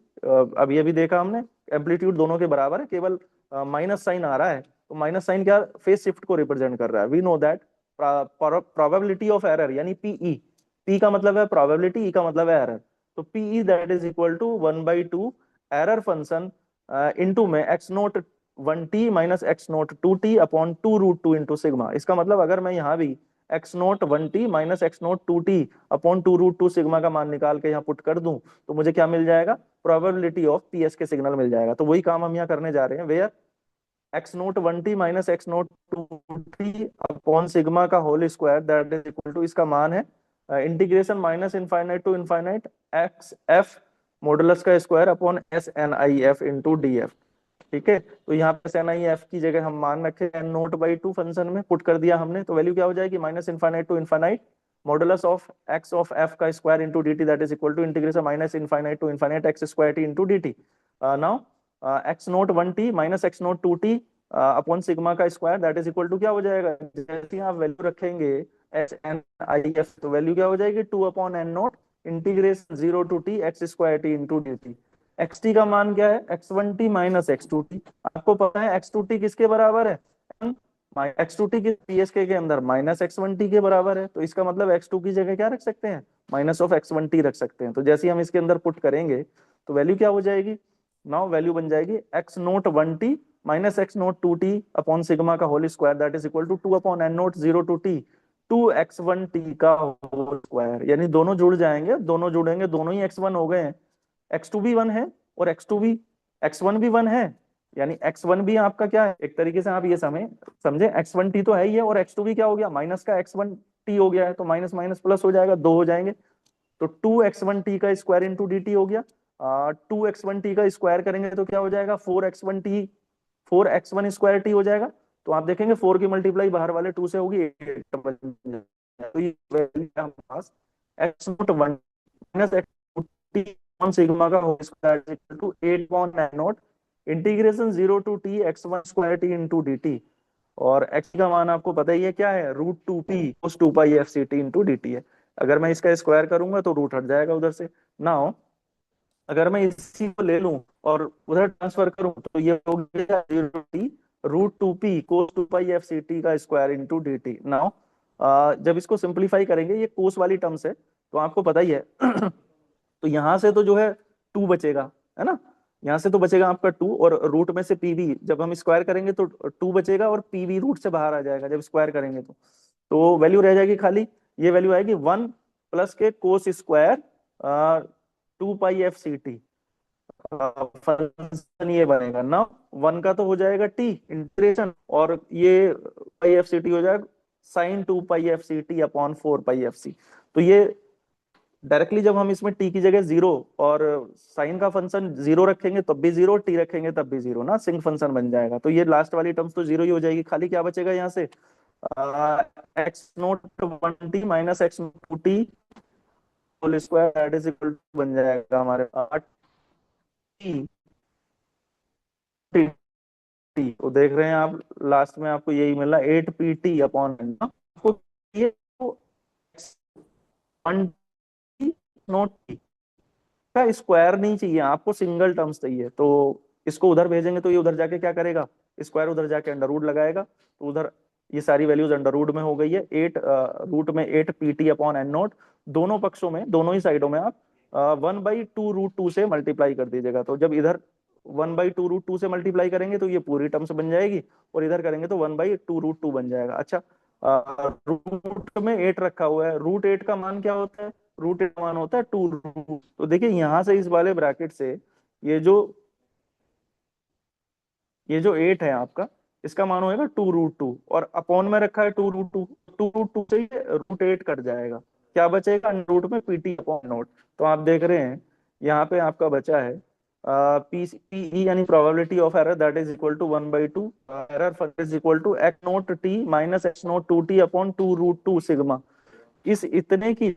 अब ये भी देखा हमने, एम्पलीट्यूड दोनों के बराबर है, केवल माइनस साइन आ रहा है, तो माइनस साइन क्या फेस शिफ्ट को रिप्रेजेंट कर रहा है। We know that probability of error यानी पीई, पी का मतलब है प्रोबेबिलिटी, ई का मतलब है एरर, तो p e that is equal to 1/2 error function into में x note 1t minus x note 2t upon 2√2 into sigma. इसका मतलब अगर मैं यहाँ भी x note 1t minus x note 2t upon 2√2 sigma का मान निकाल के यहाँ पुट कर दूं, तो मुझे क्या मिल जाएगा, प्रोबेबिलिटी ऑफ पीएस के सिग्नल मिल जाएगा। तो वही काम हम यहाँ करने जा रहे हैं, where x note 1t minus x note 2t upon sigma का whole square that is equal to, इसका मान है integration minus infinite to infinite x F modulus का square upon S N I F into d f. ठीक है, तो यहाँ पे एस एन आई एफ की जगह हम मान रखे एन नोट बाई 2 फंक्शन में पुट कर दिया हमने, तो वैल्यू क्या हो जाएगी, minus infinite to infinite modulus of x of f का square into D T that is equal to integration minus infinite to infinite x square T into D T. Now x note 1t minus x note 2t upon sigma का square that is equal to क्या हो जाएगा, जैसे आप value रखेंगे S N आई F, तो value क्या हो जाएगी 2 upon N naught integration 0 to T X square T into D T. X T का मान क्या है, x1t माइनस x2t, आपको पता है x2t किसके बराबर है, x2t के पीएसके के अंदर माइनस x1t के बराबर है, तो इसका मतलब x2 की जगह क्या रख सकते हैं, माइनस ऑफ x1t रख सकते हैं। तो जैसे ही हम इसके अंदर पुट करेंगे तो वैल्यू क्या हो जाएगी, नाउ वैल्यू बन जाएगी x note 1t minus x note 2t upon sigma का whole square that is equal to 2 upon N not 0 to t 2x1t का होल स्क्वायर, यानी दोनों जुड़ जाएंगे, दोनों जुड़ेंगे, दोनों ही x1 हो गए हैं, x2 भी 1 है और x2 भी x1 भी 1 है, यानी x1 भी आपका क्या है, एक तरीके से आप ये समझे x1t तो है ही है, और x2 भी क्या हो गया, माइनस का x1t हो गया है, तो माइनस माइनस प्लस हो जाएगा, दो हो जाएंगे, तो 2x1t का स्क्वायर इंटू डी टी हो गया। 2x1t का स्क्वायर करेंगे तो क्या हो जाएगा, 4x1t 4x1 स्क्वायर टी हो जाएगा, तो आप देखेंगे 4 की मल्टीप्लाई बाहर वाले 2 से होगी 8, तो ये वैल्यू है हमारे पास x not 1 minus x t on sigma का whole square equal to 8 upon n not integration 0 to t x1 square t into D t, और x का मान आपको पता ही है क्या है, root 2p cos 2 pi f c t into D T है। अगर मैं इसका स्क्वायर करूंगा तो रूट हट जाएगा उधर से। नाउ अगर मैं इसी को ले लूं और उधर ट्रांसफर करूं तो ये हो गया 0t root 2p cos 2 pi f c T का square into D T. Now जब इसको सिंप्लीफाई करेंगे, ये कोस वाली टर्म्स है तो आपको पता ही है तो यहां से तो जो है 2 बचेगा, है ना, यहाँ से तो बचेगा आपका 2, और रूट में से पी भी जब हम स्क्वायर करेंगे तो 2 बचेगा, और पी भी रूट से बाहर आ जाएगा जब स्क्वायर करेंगे तो वैल्यू रह जाएगी खाली, ये वैल्यू आएगी 1 प्लस के cos square 2 pi f c T function ये बनेगा ना। वन का तो हो जाएगा टी इंटीग्रेशन, और ये पाई एफ सी टी हो जाएगा sign 2 pi f c T upon 4 पाई एफ सी। तो ये डायरेक्टली जब हम इसमें टी की जगह जीरो और साइन का फंक्शन जीरो रखेंगे तब भी जीरो, टी रखेंगे तब भी जीरो ना, सिंक फंक्शन बन जाएगा। तो ये लास्ट वाली टर्म्स तो जीरो ही हो जाएगी, खाली क्या बचेगा यहाँ से, x0 1 t minus x2 t whole square that is equal to बन जाएगा हमारे टी टी टी। तो देख रहे हैं आप लास्ट में आपको यही मिला 8 pt अपॉन आपको ये वन टी नोट टी का स्क्वायर नहीं चाहिए आपको, सिंगल टर्म्स चाहिए। तो इसको उधर भेजेंगे तो ये उधर जाके क्या करेगा, स्क्वायर उधर जाके अंडर रूट लगाएगा, तो उधर ये सारी वैल्यूज अंडर रूट में हो गई है। 8 रूट में 8 pt अपॉन एन नोट, दोनों पक्षों में दोनों ही साइडों में आप 1/2 √2 से मल्टीप्लाई कर दीजिएगा। तो जब इधर 1/2 √2 से मल्टीप्लाई करेंगे तो ये पूरी टर्म्स बन जाएगी, और इधर करेंगे तो 1/2 √2 बन जाएगा। अच्छा, रूट में 8 रखा हुआ है, √8 का मान क्या होता है, √8 का मान होता है 2 √। तो देखिए यहां से इस वाले ब्रैकेट से ये जो ये जो 8 है आपका, इसका मान होगा 2 √2, और अपॉन में रखा है 2 √2, 2 √2 से ये √8 कट जाएगा, क्या बचेगा रूट में पीटी अपॉन नोट। तो आप देख रहे हैं यहाँ पे आपका बचा है पीई यानी probability of error that is equal to 1/2 error is equal to x0 t minus x02 t upon 2 √2 sigma. इस इतने की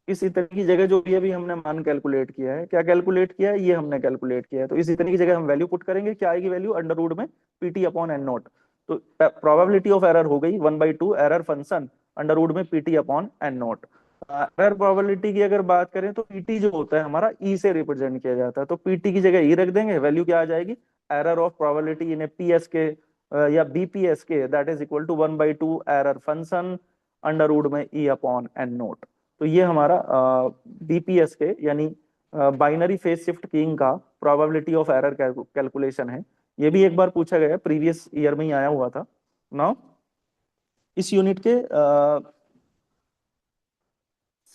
इस इतने की जगह जो भी अभी हमने मान कैलकुलेट किया है, क्या कैलकुलेट किया है, ये हमने कैलकुलेट किया है। तो इस इतने की जगह हम वैल्यू पुट करेंगे, क्या आएगी वैल्यू, अंडर रूट में पीटी अपॉन एन नोट। तो प्रोबेबिलिटी ऑफ एरर हो गई 1/2 एरर फंक्शन अंडर रूट में PT upon N naught. Error probability की अगर बात करें तो पीटी जो होता है हमारा ई से रिप्रेजेंट किया जाता है, तो पीटी की जगह ई रख देंगे, वैल्यू क्या आ जाएगी, error of probability in a PSK या BPSK that is equal to 1/2 error function under root में ई अपॉन एन नोट। तो ये हमारा बीपीएस के यानी बाइनरी फेज शिफ्ट कीइंग का प्रोबेबिलिटी ऑफ एरर कैलकुलेशन है। ये भी एक बार पूछा गया, प्रीवियस ईयर में ही आया हुआ था। नाउ इस यूनिट के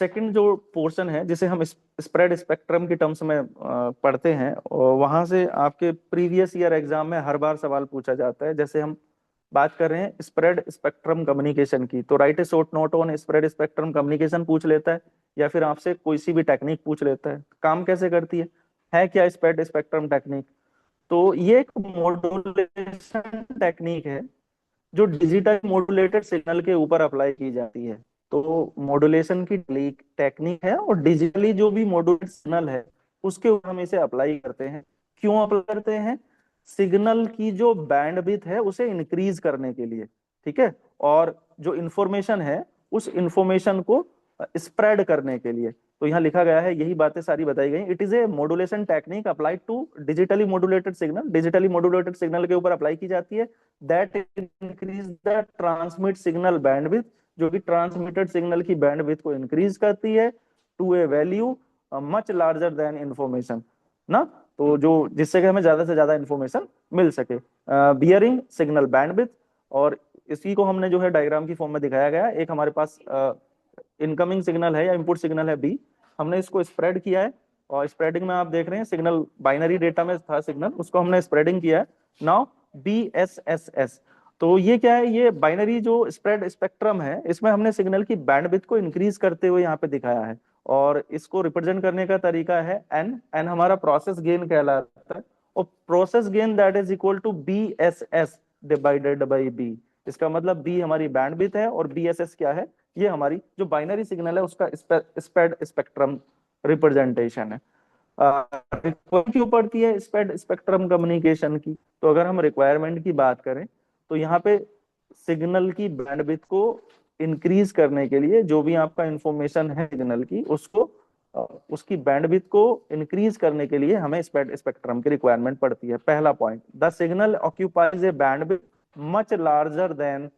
सेकंड जो पोर्शन है जिसे हम स्प्रेड स्पेक्ट्रम के टर्म्स में पढ़ते हैं, और वहां से आपके प्रीवियस ईयर एग्जाम में हर बार सवाल पूछा जाता है। जैसे हम बात कर रहे हैं स्प्रेड स्पेक्ट्रम कम्युनिकेशन की, तो right A short note on spread spectrum communication पूछ लेता है, या फिर आपसे कोई सी भी टेक्निक पूछ लेता है, काम कैसे करती है क्या स्प्रेड स्पेक्ट्रम टेक्निक। तो ये एक मॉड्यूलेशन टेक्निक है जो डिजिटल मॉड्यूलेटेड सिग्नल के ऊपर अप्लाई की जाती है। तो मॉड्यूलेशन की टेक्निक है, और डिजिटली जो भी मॉड्यूलेटेड सिग्नल है उसके ऊपर हम इसे अप्लाई करते हैं। क्यों अप्लाई करते हैं, सिग्नल की जो बैंडविड्थ है उसे इंक्रीज करने के लिए, ठीक है, और जो इंफॉर्मेशन है उस इंफॉर्मेशन को स्प्रेड करने के लिए। तो यहाँ लिखा गया है, यही बातें सारी बताई गई, it is a modulation technique applied to digitally modulated signal, digitally modulated signal के ऊपर अप्लाई की जाती है, that increase the transmit signal bandwidth, जो कि ट्रांसमिटेड सिग्नल की बैंडविड्थ को इंक्रीज करती है to a value much larger than information ना। तो जो जिससे कि हमें ज्यादा से ज्यादा इंफॉर्मेशन मिल सके, बियरिंग सिग्नल बैंडविड्थ। और इसी को हमने जो है डायग्राम की फॉर्म में दिखाया गया, एक हमारे पास इनकमिंग सिग्नल है या इनपुट सिग्नल है बी, हमने इसको स्प्रेड किया है, और स्प्रेडिंग में आप देख रहे हैं सिग्नल बाइनरी डेटा में था सिग्नल, उसको हमने स्प्रेडिंग किया है नाउ BSSS। तो ये क्या है, ये बाइनरी जो स्प्रेड स्पेक्ट्रम है इसमें हमने सिग्नल की बैंडविड्थ को इंक्रीज करते हुए यहाँ पे दिखाया है, और इसको रिप्रेजेंट करने का तरीका है एन हमारा प्रोसेस गेन कहलाता है, और process gain that is equal to BSS divided by B. इसका मतलब बी हमारी बैंडविड्थ है और BSS क्या है, ये हमारी जो बाइनरी सिग्नल है उसका स्प्रेड स्पेक्ट्रम रिप्रेजेंटेशन है। क्यों पड़ती है स्प्रेड स्पेक्ट्रम कम्युनिकेशन की, तो अगर हम रिक्वायरमेंट की बात करें तो यहाँ पे सिग्नल की बैंडविड्थ को इंक्रीज करने के लिए जो भी आपका इंफॉर्मेशन है सिग्नल की उसको उसकी बैंडविड्थ को इंक्रीज करने के लिए हमें स्प्रेड स्पेक्ट्रम की रिक्वायरमेंट पड़ती है। पहला point, the signal occupies A bandwidth much larger then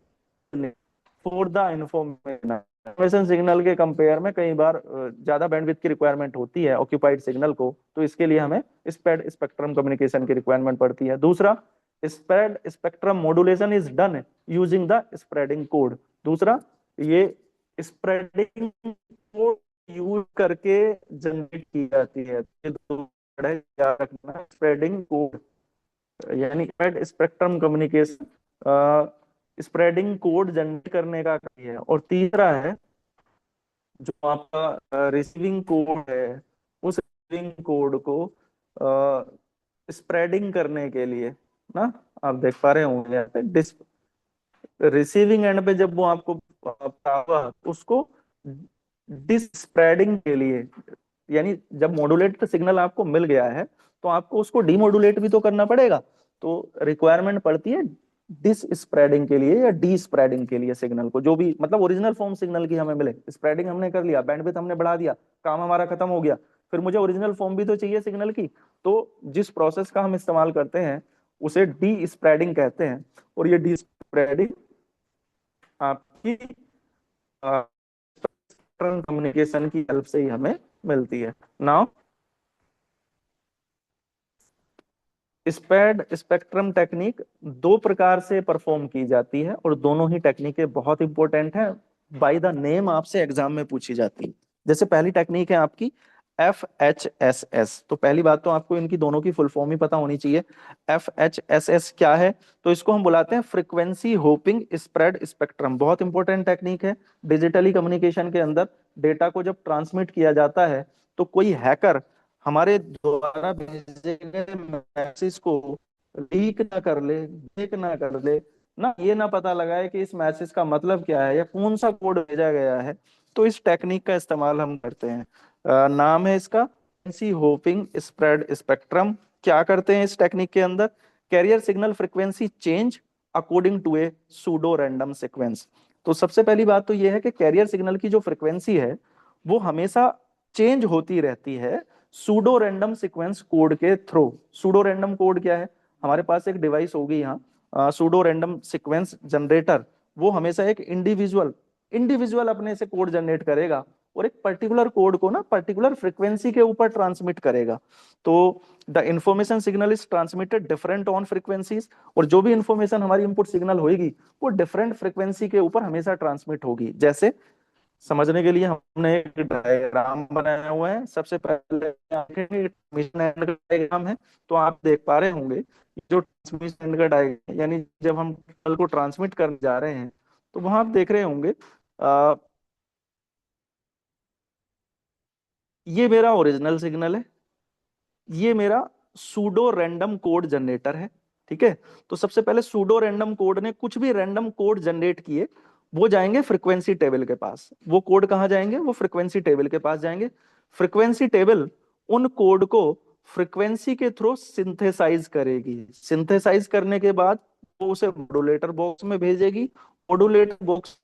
for the information signal के कंपेयर में कई बार ज्यादा बैंडविड्थ की रिक्वायरमेंट होती है ऑक्यूपाइड सिग्नल को, तो इसके लिए हमें स्प्रेड स्पेक्ट्रम कम्युनिकेशन की रिक्वायरमेंट पड़ती है। दूसरा, spread spectrum modulation is done using the spreading code. दूसरा, ये स्प्रेडिंग कोड यूज करके जनरेट की जाती है। ये दो word है, याद रखना। स्प्रेडिंग कोड यानी spectrum communication, spreading code generate करने का कार्य है। और तीसरा है जो आपका रिसीविंग कोड है, उस रिसीविंग कोड को स्प्रेडिंग करने के लिए ना, आप देख पा रहे होंगे यहाँ पे रिसीविंग एंड पे जब वो आपको हुआ, उसको डिस स्प्रेडिंग के लिए, यानी जब मॉड्यूलेट सिग्नल आपको मिल गया है तो आपको उसको डीमोडुलेट भी तो करना पड़ेगा। तो रिक्वायरमेंट पड़ती है डिस स्प्रेडिंग के लिए या डी स्प्रेडिंग के लिए, सिग्नल को जो भी मतलब ओरिजिनल फॉर्म सिग्नल की हमें मिले। स्प्रेडिंग हमने कर लिया, बैंडविड्थ हमने बढ़ा दिया, काम हमारा खत्म हो गया, फिर मुझे ओरिजिनल फॉर्म भी तो चाहिए सिग्नल की। तो जिस प्रोसेस का हम इस्तेमाल करते हैं उसे डी स्प्रेडिंग कहते हैं। और ये डी स्प्रेडिंग आपकी कम्युनिकेशन की हेल्प से ही हमें मिलती है। नाउ स्प्रेड स्पेक्ट्रम टेक्निक दो प्रकार से परफॉर्म की जाती है और दोनों ही टेक्निकें बहुत इंपॉर्टेंट हैं, बाय द नेम आपसे एग्जाम में पूछी जाती है। जैसे पहली टेक्निक है आपकी FHSS। तो पहली बात तो आपको इनकी दोनों की फुल फॉर्म ही पता होनी चाहिए। FHSS क्या है? तो इसको हम बुलाते हैं फ्रीक्वेंसी होपिंग स्प्रेड स्पेक्ट्रम। बहुत इंपॉर्टेंट टेक्निक है। डिजिटली कम्युनिकेशन के अंदर डेटा को जब ट्रांसमिट किया जाता है तो कोई हैकर हमारे द्वारा भेजे गए मैसेज को लीक ना कर ले, लीक ना कर ले, ना ये ना पता लगाए कि इस मैसेज का मतलब क्या है या कौन सा कोड भेजा गया है। तो इस टेक्निक का इस्तेमाल हम करते हैं। नाम है इसका फ्रीक्वेंसी होपिंग स्प्रेड स्पेक्ट्रम। क्या करते हैं इस टेक्निक के अंदर? Carrier signal frequency change according to a pseudo random sequence. तो सबसे पहली बात तो यह है कि कैरियर सिग्नल की जो फ्रीक्वेंसी है वो हमेशा चेंज होती रहती है सूडो रैंडम सीक्वेंस कोड के थ्रू। सूडो रैंडम कोड क्या है? हमारे पास एक डिवाइस होगी यहाँ, सूडो रैंडम सीक्वेंस जनरेटर। वो हमेशा एक इंडिविजुअल इंडिविजुअल अपने से कोड जनरेट करेगा और एक पर्टिकुलर कोड को ना पर्टिकुलर फ्रीक्वेंसी के ऊपर ट्रांसमिट करेगा। तो the information signal is transmitted different on frequencies. और जो भी इंफॉर्मेशन हमारी इनपुट सिग्नल होगी वो डिफरेंट फ्रीक्वेंसी के ऊपर हमेशा ट्रांसमिट होगी। जैसे समझने के लिए हमने एक डायग्राम बनाया हुआ है। सबसे पहले ट्रांसमिशन एंड का डायग्राम है। तो आप देख पा रहे होंगे जो ट्रांसमिशन एंड का डायग्राम, यानी जब हम सिग्नल को ट्रांसमिट करने जा रहे हैं तो वहां आप देख रहे होंगे ये मेरा ओरिजिनल सिग्नल है, ये मेरा सूडो रैंडम कोड जनरेटर है। ठीक है। तो सबसे पहले सूडो रैंडम कोड ने कुछ भी रैंडम कोड जनरेट किए, वो जाएंगे फ्रीक्वेंसी टेबल के पास। वो कोड कहाँ जाएंगे? वो फ्रीक्वेंसी टेबल के पास जाएंगे। फ्रीक्वेंसी टेबल उन कोड को फ्रीक्वेंसी के थ्रू सिंथेसाइज करेगी। सिंथेसाइज करने के बाद वो उसे मॉड्यूलेटर बॉक्स में भेजेगी। मॉड्यूलेटर बॉक्स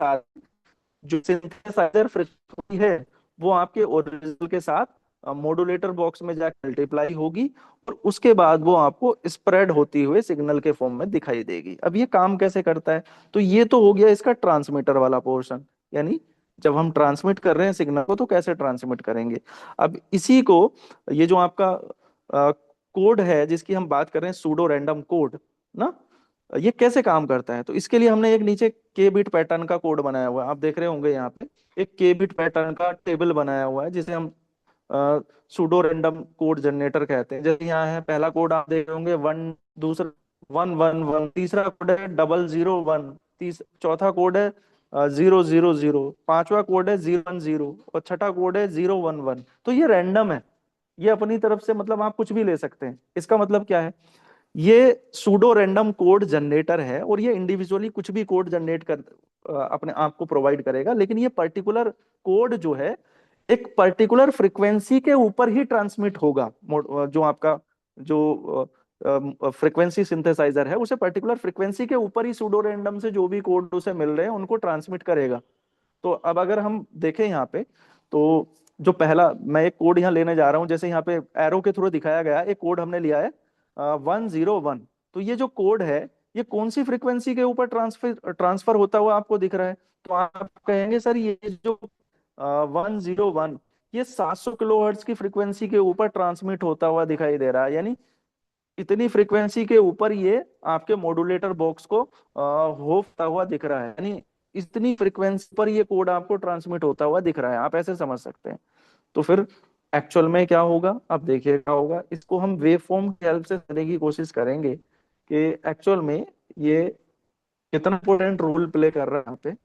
जो सिंथेसाइजर फ्रीक्वेंसी है वो आपके ओरिजिनल के साथ मॉड्यूलेटर बॉक्स में जाकर मल्टीप्लाई होगी और उसके बाद वो आपको स्प्रेड होती हुए सिग्नल के फॉर्म में दिखाई देगी। अब ये काम कैसे करता है? तो ये तो हो गया इसका ट्रांसमीटर वाला पोर्शन, यानी जब हम ट्रांसमिट कर रहे हैं सिग्नल को तो कैसे ट्रांसमिट करेंगे। अब इसी को, ये जो आपका कोड है जिसकी हम बात कर रहे हैं सूडो रैंडम कोड ना, ये कैसे काम करता है? तो इसके लिए हमने एक नीचे के बिट पैटर्न का कोड बनाया हुआ है। आप देख रहे होंगे यहाँ पे एक के बिट पैटर्न का टेबल बनाया हुआ है जिसे हम सूडो रैंडम कोड जनरेटर कहते हैं। जैसे यहाँ है पहला कोड आप देख रहे होंगे वन, दूसरा 111, तीसरा कोड है 001, चौथा कोड है 000, पांचवा कोड है 010 और छठा कोड है 011। तो ये रैंडम है, ये अपनी तरफ से मतलब आप कुछ भी ले सकते हैं। इसका मतलब क्या है? ये सूडो रैंडम कोड जनरेटर है और ये इंडिविजुअली कुछ भी कोड जनरेट कर अपने आप को प्रोवाइड करेगा, लेकिन ये पर्टिकुलर कोड जो है एक पर्टिकुलर फ्रीक्वेंसी के ऊपर ही ट्रांसमिट होगा। जो आपका जो फ्रीक्वेंसी सिंथेसाइजर है उसे पर्टिकुलर फ्रीक्वेंसी के ऊपर ही सूडो रैंडम से जो भी कोड उसे मिल रहे हैं उनको ट्रांसमिट करेगा। तो अब अगर हम देखें यहाँ पे, तो जो पहला मैं एक कोड यहाँ लेने जा रहा हूँ, जैसे यहाँ पे एरो के थ्रू दिखाया गया एक कोड हमने लिया है 101। तो ये जो कोड है ये कौन सी फ्रीक्वेंसी के ऊपर ट्रांसफर ट्रांसफर होता हुआ आपको दिख रहा है? तो आप कहेंगे सर ये जो 101 ये 700 किलोहर्ट्ज की फ्रीक्वेंसी के ऊपर ट्रांसमिट होता हुआ दिखाई दे रहा है, यानी इतनी फ्रीक्वेंसी के ऊपर ये आपके मॉड्यूलेटर बॉक्स को होता हुआ दिख रहा है, यानी इतनी फ्रीक्वेंसी पर ये कोड आपको ट्रांसमिट होता हुआ दिख रहा है। आप ऐसे समझ सकते हैं। तो फिर एक्चुअल में क्या होगा, अब देखिए क्या होगा। इसको हम वेव फॉर्म की हेल्प से करने की कोशिश करेंगे कि एक्चुअल में ये कितना इंपॉर्टेंट रोल प्ले कर रहा है यहाँ पे।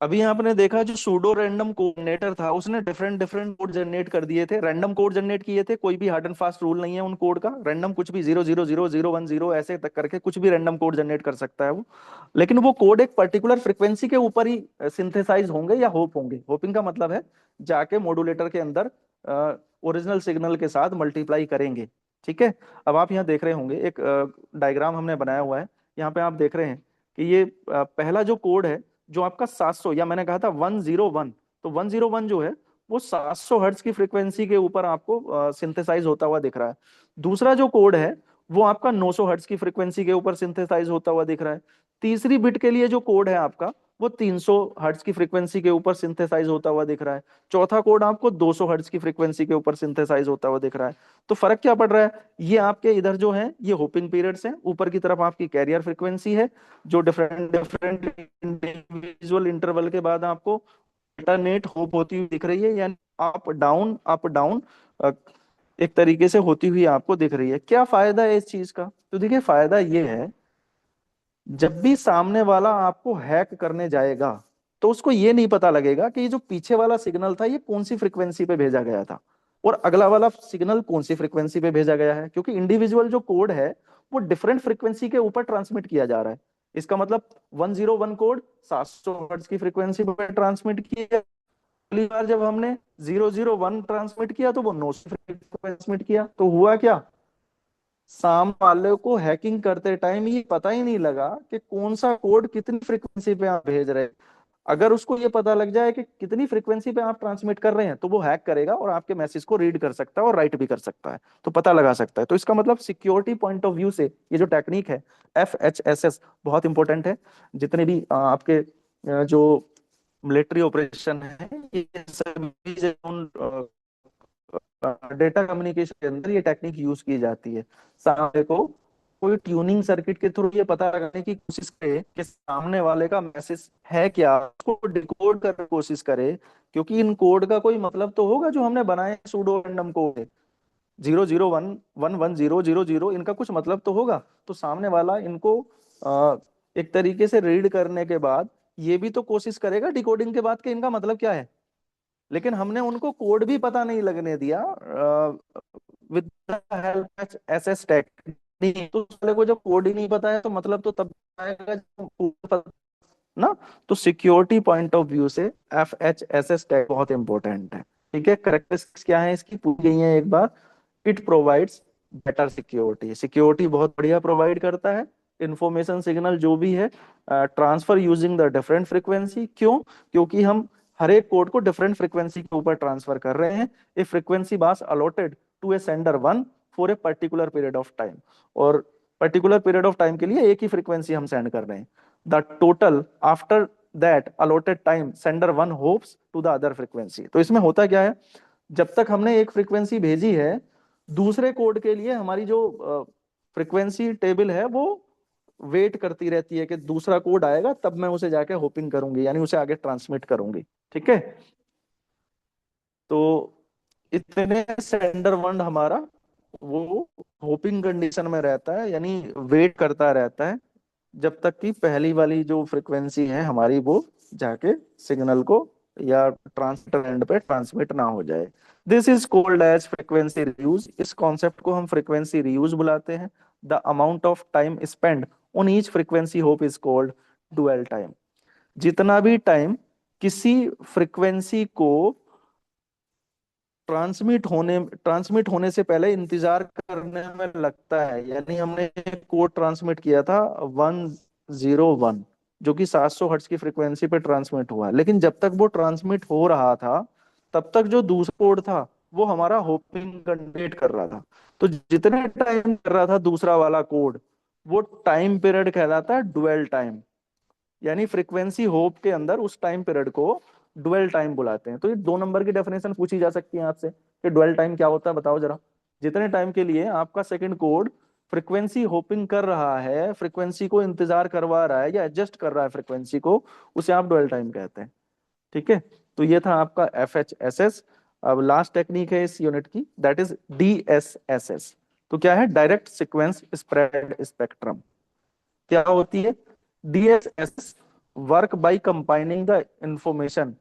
अभी आपने देखा जो सूडो रैंडम कोऑर्डिनेटर था, उसने डिफरेंट डिफरेंट कोड जनरेट कर दिए थे, रैंडम कोड जनरेट किए थे, कोई भी हार्ड एंड फास्ट रूल नहीं है उन कोड का, रैंडम कुछ भी 0 0 0 0 1 0 ऐसे तक करके कुछ भी रैंडम कोड जनरेट कर सकता है वो। लेकिन वो कोड एक पर्टिकुलर फ्रिक्वेंसी के ऊपर ही सिंथेसाइज होंगे या होप होंगे। होपिंग का मतलब है जाके मॉड्यूलेटर के अंदर ओरिजिनल सिग्नल के साथ मल्टीप्लाई करेंगे। ठीक है। अब आप यहाँ देख रहे होंगे एक डायग्राम हमने बनाया हुआ है। यहाँ पे आप देख रहे हैं कि ये पहला जो कोड है जो आपका 700, या मैंने कहा था 101, तो 101 जो है वो 700 हर्ट्ज की फ्रीक्वेंसी के ऊपर आपको सिंथेसाइज होता हुआ दिख रहा है। दूसरा जो कोड है वो आपका 900 हर्ट्ज की फ्रीक्वेंसी के ऊपर सिंथेसाइज होता हुआ दिख रहा है। तीसरी बिट के लिए जो कोड है आपका वो 300 हर्ट्ज की फ्रीक्वेंसी के ऊपर सिंथेसाइज होता हुआ दिख रहा है। चौथा कोड आपको 200 हर्ट्ज की फ्रीक्वेंसी के ऊपर सिंथेसाइज होता हुआ दिख रहा है। तो फर्क क्या पड़ रहा है, ये आपके इधर जो है ये होपिंग पीरियड्स हैं, ऊपर की तरफ आपकी कैरियर फ्रीक्वेंसी है जो डिफरेंट डिफरेंट इंडिविजुअल इंटरवल के बाद आपको अल्टरनेट होप होती हुई दिख रही है, यानी अप डाउन एक तरीके से होती हुई आपको दिख रही है। क्या फायदा है इस चीज का, तो देखिए फायदा ये है, जब भी सामने वाला आपको हैक करने जाएगा तो उसको ये नहीं पता लगेगा कि ये जो पीछे वाला सिग्नल था ये कौन सी फ्रीक्वेंसी पे भेजा गया था और अगला वाला सिग्नल कौन सी फ्रीक्वेंसी पे भेजा गया है, क्योंकि इंडिविजुअल जो कोड है वो डिफरेंट फ्रीक्वेंसी के ऊपर ट्रांसमिट किया जा रहा है। इसका मतलब 101 कोड 700 हर्ट्ज की फ्रीक्वेंसी पे ट्रांसमिट किया, अगली बार जब हमने 001 ट्रांसमिट किया तो वो 900 ट्रांसमिट किया। तो हुआ क्या, साम वाले को हैकिंग करते टाइम ये पता ही नहीं लगा कि कौन सा कोड कितनी फ्रीक्वेंसी पे आप भेज रहे हैं। अगर उसको ये पता लग जाए कि कितनी फ्रीक्वेंसी पे आप ट्रांसमिट कर रहे हैं तो वो हैक करेगा और आपके मैसेज को रीड कर सकता है और राइट भी कर सकता है, तो पता लगा सकता है। तो इसका मतलब सिक्योरिटी पॉइंट ऑफ व्यू से ये जो टेक्निक है FHSS बहुत इंपॉर्टेंट है। जितने भी आपके जो मिलिट्री ऑपरेशन है ये सभी डेटा कम्युनिकेशन के अंदर ये टेक्निक यूज की जाती है। सामने को कोई ट्यूनिंग सर्किट के थ्रू ये पता लगाने की कोशिश करे कि सामने वाले का मैसेज है क्या, उसको डिकोड करने की कोशिश करे, क्योंकि इन कोड का कोई मतलब तो होगा जो हमने बनाए सूडो रैंडम कोड है। 0 0 1 1 1 0 0 0 इनका कुछ मतलब तो होगा। तो सामने वाला इनको एक तरीके से रीड करने के बाद ये भी तो कोशिश करेगा डिकोडिंग के बाद कि इनका मतलब क्या है। लेकिन हमने उनको कोड भी पता नहीं लगने दिया विद हेल्प एसएस टेक्निक। तो उस वाले को जब कोड ही नहीं पता है तो मतलब तो तब आएगा जब code पता ना। तो सिक्योरिटी पॉइंट ऑफ व्यू से FHSS टैग बहुत इंपॉर्टेंट है। ठीक है, करेक्टरिस्टिक्स क्या है इसकी पूछ गई है एक बार। It provides better security, security बहुत बढ़िया प्रोवाइड करता है। इंफॉर्मेशन सिग्नल जो भी है transfer using the different frequency, क्यों, क्योंकि हम हर एक कोड को डिफरेंट फ्रीक्वेंसी के ऊपर ट्रांसफर कर रहे हैं। A frequency was allotted to a sender one for a particular period of time, और पर्टिकुलर पीरियड ऑफ टाइम के लिए एक ही फ्रीक्वेंसी हम सेंड कर रहे हैं। The total after that allotted time sender one hops to the other frequency. तो इसमें होता क्या है, जब तक हमने एक फ्रीक्वेंसी भेजी है दूसरे कोड के लिए हमारी जो फ्रीक्वेंसी टेबल है वो वेट करती रहती है कि दूसरा कोड आएगा तब मैं उसे जाके होपिंग करूंगी, यानी उसे आगे ट्रांसमिट करूंगी। ठीक है। तो इतने सेंडर वन हमारा वो होपिंग कंडीशन में रहता है, यानी वेट करता रहता है जब तक कि पहली वाली जो फ्रीक्वेंसी है हमारी वो जाके सिग्नल को या ट्रांसमीटर एंड पे ट्रांसमिट ना हो जाए। This is called as frequency reuse. इस कॉन्सेप्ट को हम फ्रीक्वेंसी रियूज बुलाते हैं। The amount of time spend on each frequency hop is called dual time. जितना भी टाइम किसी फ्रीक्वेंसी को ट्रांसमिट होने से पहले इंतजार करने में लगता है, यानी हमने कोड ट्रांसमिट किया था 101 जो कि 700 हर्ट्ज की फ्रीक्वेंसी पे ट्रांसमिट हुआ, लेकिन जब तक वो ट्रांसमिट हो रहा था तब तक जो दूसरा कोड था वो हमारा होपिंग कंप्लीट कर रहा था। तो जितने टाइम कर रहा था दूसरा वाला कोड वो टाइम पीरियड कहलाता है डुअल टाइम। यानी फ्रीक्वेंसी होप के अंदर उस टाइम पीरियड को डुअल टाइम बुलाते हैं। तो ये 2 नंबर की डेफिनेशन पूछी जा सकती है आपसे कि डुअल टाइम क्या होता है, बताओ जरा। जितने टाइम के लिए आपका सेकंड कोड फ्रीक्वेंसी होपिंग कर रहा है, फ्रीक्वेंसी को इंतजार करवा रहा है या एडजस्ट कर रहा है फ्रीक्वेंसी को, उसे आप डुअल टाइम कहते हैं। ठीक है, तो ये था आपका FHSS। अब लास्ट टेक्निक है इस यूनिट की, दैट इज DSSS। तो क्या है? Direct sequence spread spectrum. क्या होती है DSSS? Work by combining the information.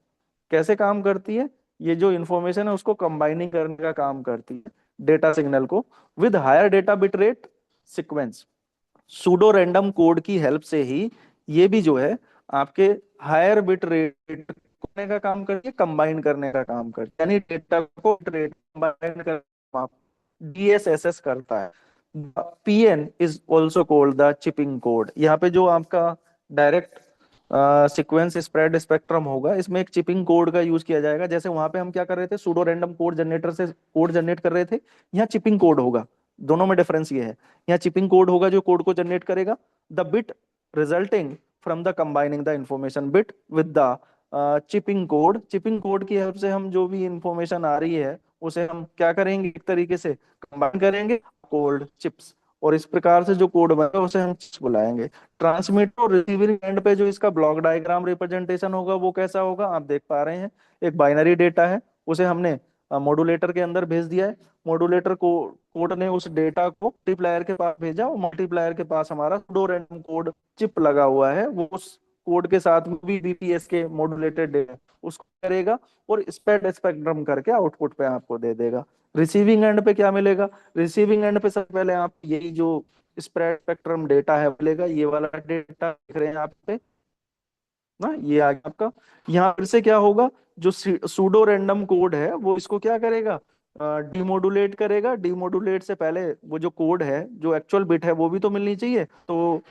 कैसे काम करती है? ये जो इंफॉर्मेशन है उसको कंबाइनिंग करने का काम करती है, डेटा सिग्नल को, with higher data bit rate sequence. Pseudo random code की हेल्प से ही ये भी जो है आपके हायर बिट रेट करने का काम करती है, कंबाइन करने का काम करती है, यानी डेटा को रेट कंबाइन कर DSSS करता है। PN is also called the chipping code. यहाँ पे जो आपका डायरेक्ट सीक्वेंस स्प्रेड स्पेक्ट्रम होगा, इसमें एक चिपिंग कोड का यूज किया जाएगा। जैसे वहां पे हम क्या कर रहे थे, सूडो रैंडम कोड जनरेटर से कोड जनरेट कर रहे थे, यहाँ चिपिंग कोड होगा। दोनों में डिफरेंस ये है, यहाँ चिपिंग कोड होगा जो कोड को जनरेट करेगा, the bit resulting from the combining the information bit with the chipping code. Chipping code की हेल्प से हम जो भी इंफॉर्मेशन आ रही है उसे हम क्या करेंगे, एक तरीके से कंबाइन करेंगे, कोड चिप्स। और इस प्रकार से जो कोड बनेगा उसे हम चिप्स बुलाएंगे। ट्रांसमिट और रिसीविंग एंड पे जो इसका ब्लॉक डायग्राम रिप्रेजेंटेशन होगा वो कैसा होगा, आप देख पा रहे हैं। एक बाइनरी डेटा है, उसे हमने मॉड्यूलेटर के अंदर भेज दिया है। मॉड्यूलेटर को कोड ने उस डेटा को मल्टीप्लायर के पास भेजा, और मल्टीप्लायर के पास हमारा सूडो रैंडम कोड चिप लगा हुआ है, वो उस कोड के साथ भी BPS के मॉड्यूलेटेड डेटा उसको करेगा और स्प्रेड स्पेक्ट्रम करके आउटपुट पे आपको दे देगा। रिसीविंग एंड पे क्या मिलेगा? रिसीविंग एंड पे सबसे पहले आप यही जो स्प्रेड स्पेक्ट्रम डेटा है मिलेगा, ये वाला डेटा देख रहे हैं आप पे ना, ये आ गया आपका। यहाँ फिर से क्या होगा, जो सूडो रैंडम कोड है वो इसको क्या करेगा, डिमोडुलेट करेगा। डिमोडुलेट से पहले वो जो कोड है, जो एक्चुअल बिट है वो भी तो मिलनी चाहिए। तो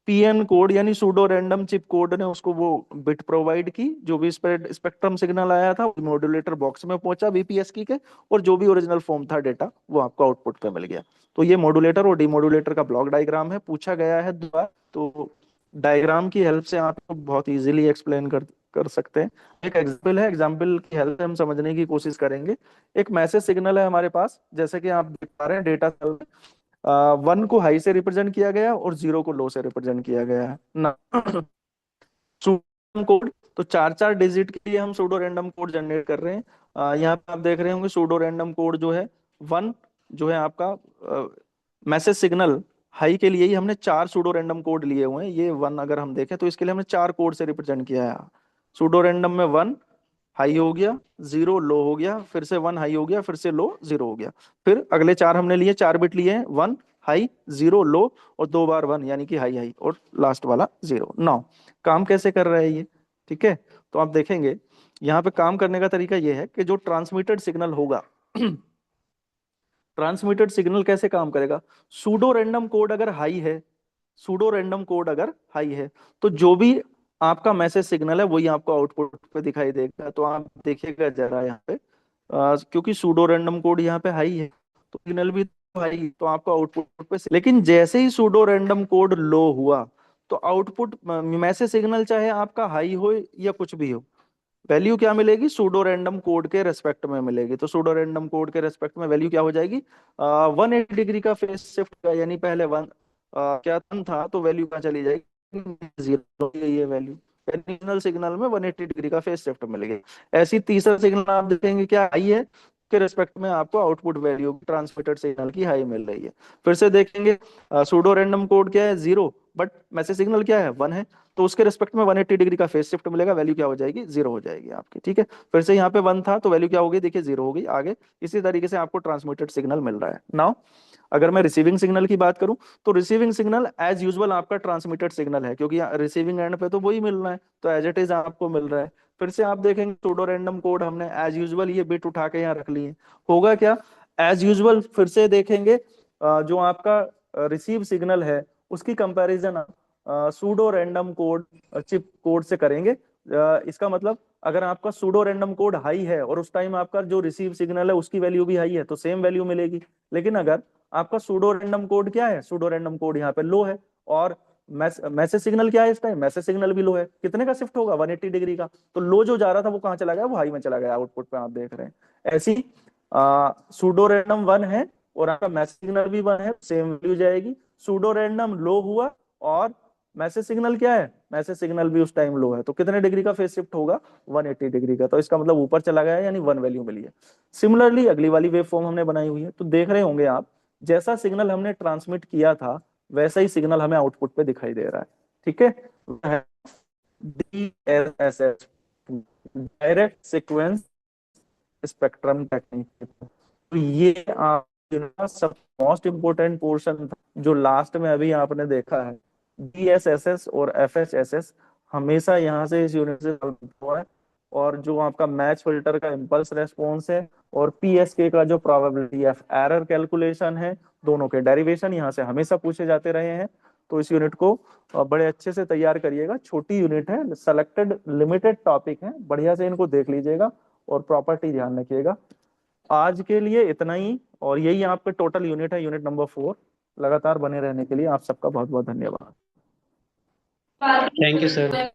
PN कोड यानी सूडो रैंडम चिप कोड ने उसको वो बिट प्रोवाइड की, जो भी स्प्रेड स्पेक्ट्रम सिग्नल आया था मॉड्यूलेटर बॉक्स में पहुंचा BPS की के, और जो भी ओरिजिनल फॉर्म था डेटा वो आपको आउटपुट पे मिल गया। तो ये मॉड्यूलेटर और डिमोडुलेटर का ब्लॉक डायग्राम है, पूछा गया है दोबारा। तो डायग्राम की हेल्प से आप बहुत इजीली एक्सप्लेन कर कर सकते हैं। एक एग्जाम्पल है, एग्जाम्पल की हेल्प से हम समझने की कोशिश करेंगे। एक मैसेज सिग्नल है हमारे पास, जैसे कि आप देख पा रहे हैं डेटा सेल में, 1 को हाई से रिप्रेजेंट किया गया और 0 को लो से रिप्रेजेंट किया गया है ना। सूडो कोड, तो चार चार डिजिट के लिए हम सूडो रैंडम कोड जनरेट कर रहे हैं। यहाँ पे आप देख रहे होंगे सूडो रैंडम कोड जो है 1, जो है आपका मैसेज सिग्नल हाई के लिए ही हमने 4 सूडो रैंडम कोड लिए हुए हैं। ये 1 अगर हम देखें तो इसके लिए हमने 4 कोड से रिप्रेजेंट किया है। सूडो रैंडम में 1 हाई हो गया, 0 लो हो गया, फिर से 1 हाई हो गया, फिर से लो 0 हो गया। फिर अगले 4 हमने लिए, 4 बिट लिए हैं, 1 हाई 0 लो, और 2 बार 1 यानी कि हाई हाई, और लास्ट वाला 0। नाउ काम कैसे कर रहा है ये? ठीक है, तो आप देखेंगे यहाँ पे काम करने का तरीका ये है कि जो ट्रांसमिटेड सिग्नल होगा ट्रांसमिटेड सिग्नल कैसे काम करेगा, सूडो रैंडम कोड अगर हाई है, सूडो रैंडम कोड अगर हाई है, तो जो भी आपका मैसेज सिग्नल है वही आपको आउटपुट पे दिखाई देगा। तो आप देखिएगा जरा यहाँ पे, क्योंकि सूडो रैंडम कोड यहाँ पे हाई है तो सिग्नल भी हाई, तो आपको आउटपुट पे, लेकिन जैसे ही सूडो रैंडम कोड लो हुआ तो आउटपुट मैसेज सिग्नल चाहे आपका हाई हो या कुछ भी हो, वैल्यू क्या मिलेगी, सूडो रैंडम कोड के रेस्पेक्ट में मिलेगी। तो सूडो रैंडम कोड के रेस्पेक्ट में वैल्यू क्या हो जाएगी, 180 डिग्री का फेस शिफ्ट का, यानी पहले 1 क्या 1 था तो वैल्यू कहाँ चली जाएगी, 0। ये वैल्यू ओरिजिनल सिग्नल में 180 डिग्री का फेस शिफ्ट मिल गया। ऐसी तीसरा सिग्नल आप देखेंगे क्या हाई है, के रेस्पेक्ट में आपको आउटपुट वैल्यू ट्रांसमिटेड सिग्नल की हाई मिल रही है। फिर से देखेंगे सूडो रैंडम कोड क्या है, 0, बट मैसेज सिग्नल क्या है, 1 है, तो उसके रिस्पेक्ट में 180 डिग्री का फेस शिफ्ट मिलेगा, वैल्यू क्या हो जाएगी, 0 हो जाएगी आपकी। ठीक है, फिर से यहाँ पे 1 था तो वैल्यू क्या हो गई, देखिए 0 हो गई आगे। इसी तरीके से आपको ट्रांसमिटेड सिग्नल मिल रहा है। नाउ अगर मैं रिसीविंग सिग्नल की बात करूं, तो रिसीविंग सिग्नल एज यूजुअल आपका ट्रांसमिटेड सिग्नल है, क्योंकि रिसीविंग एंड पे तो वही मिलना है, तो एज इट इज आपको मिल रहा है। फिर से आप देखेंगे सूडो रैंडम कोड हमने एज यूजुअल ये बिट उठा के यहाँ रख लिए, होगा क्या, एज यूजुअल फिर से देखेंगे जो आपका रिसीव सिग्नल है उसकी comparison pseudo random code chip code से करेंगे। इसका मतलब अगर आपका सूडो रैंडम कोड हाई है और उस टाइम आपका जो रिसीव सिग्नल है उसकी वैल्यू भी हाई है तो सेम वैल्यू मिलेगी। लेकिन अगर आपका सूडो रैंडम कोड क्या है, सूडो रैंडम कोड यहाँ पे लो है, और मैसेज सिग्नल क्या है इस टाइम, मैसेज सिग्नल भी लो है, कितने का शिफ्ट होगा, 180 डिग्री का। तो लो जो जा रहा था वो कहाँ चला गया, वो हाई में चला गया, आउटपुट पे आप देख रहे हैं। ऐसी सूडो रैंडम 1 है, और आपका मैसेज सिग्नल भी 1 है, सेम वैल्यू जाएगी। सूडो रैंडम लो हुआ और मैसेज सिग्नल क्या है, मैसेज सिग्नल भी उस टाइम लो है, तो कितने डिग्री का फेज शिफ्ट होगा, 180 डिग्री का। तो इसका मतलब ऊपर चला गया है, यानी 1 वैल्यू मिली है। सिमिलरली अगली वाली वेव फॉर्म हमने बनाई हुई है, तो देख रहे होंगे आप, जैसा सिग्नल हमने ट्रांसमिट किया था वैसा ही सिग्नल हमें आउटपुट पे दिखाई दे रहा है। ठीक है, DSSS, direct sequence spectrum technique. तो ये आप सब मोस्ट इंपोर्टेंट पोर्शन जो लास्ट में अभी आपने देखा है, DSSS और FHSS हमेशा यहाँ से इस यूनिट से हुआ है। और जो आपका मैच फिल्टर का इम्पल्स रेस्पॉन्स है और PSK का जो प्रोबेबिलिटी ऑफ एरर कैलकुलेशन है, दोनों के डेरिवेशन यहाँ से हमेशा पूछे जाते रहे हैं। तो इस यूनिट को बड़े अच्छे से तैयार करिएगा, छोटी यूनिट है, सेलेक्टेड लिमिटेड टॉपिक है, बढ़िया से इनको देख लीजिएगा और प्रॉपर्टी ध्यान रखिएगा। आज के लिए इतना ही, और यही आपका टोटल यूनिट है, यूनिट नंबर 4। लगातार बने रहने के लिए आप सबका बहुत बहुत धन्यवाद। Thank you sir.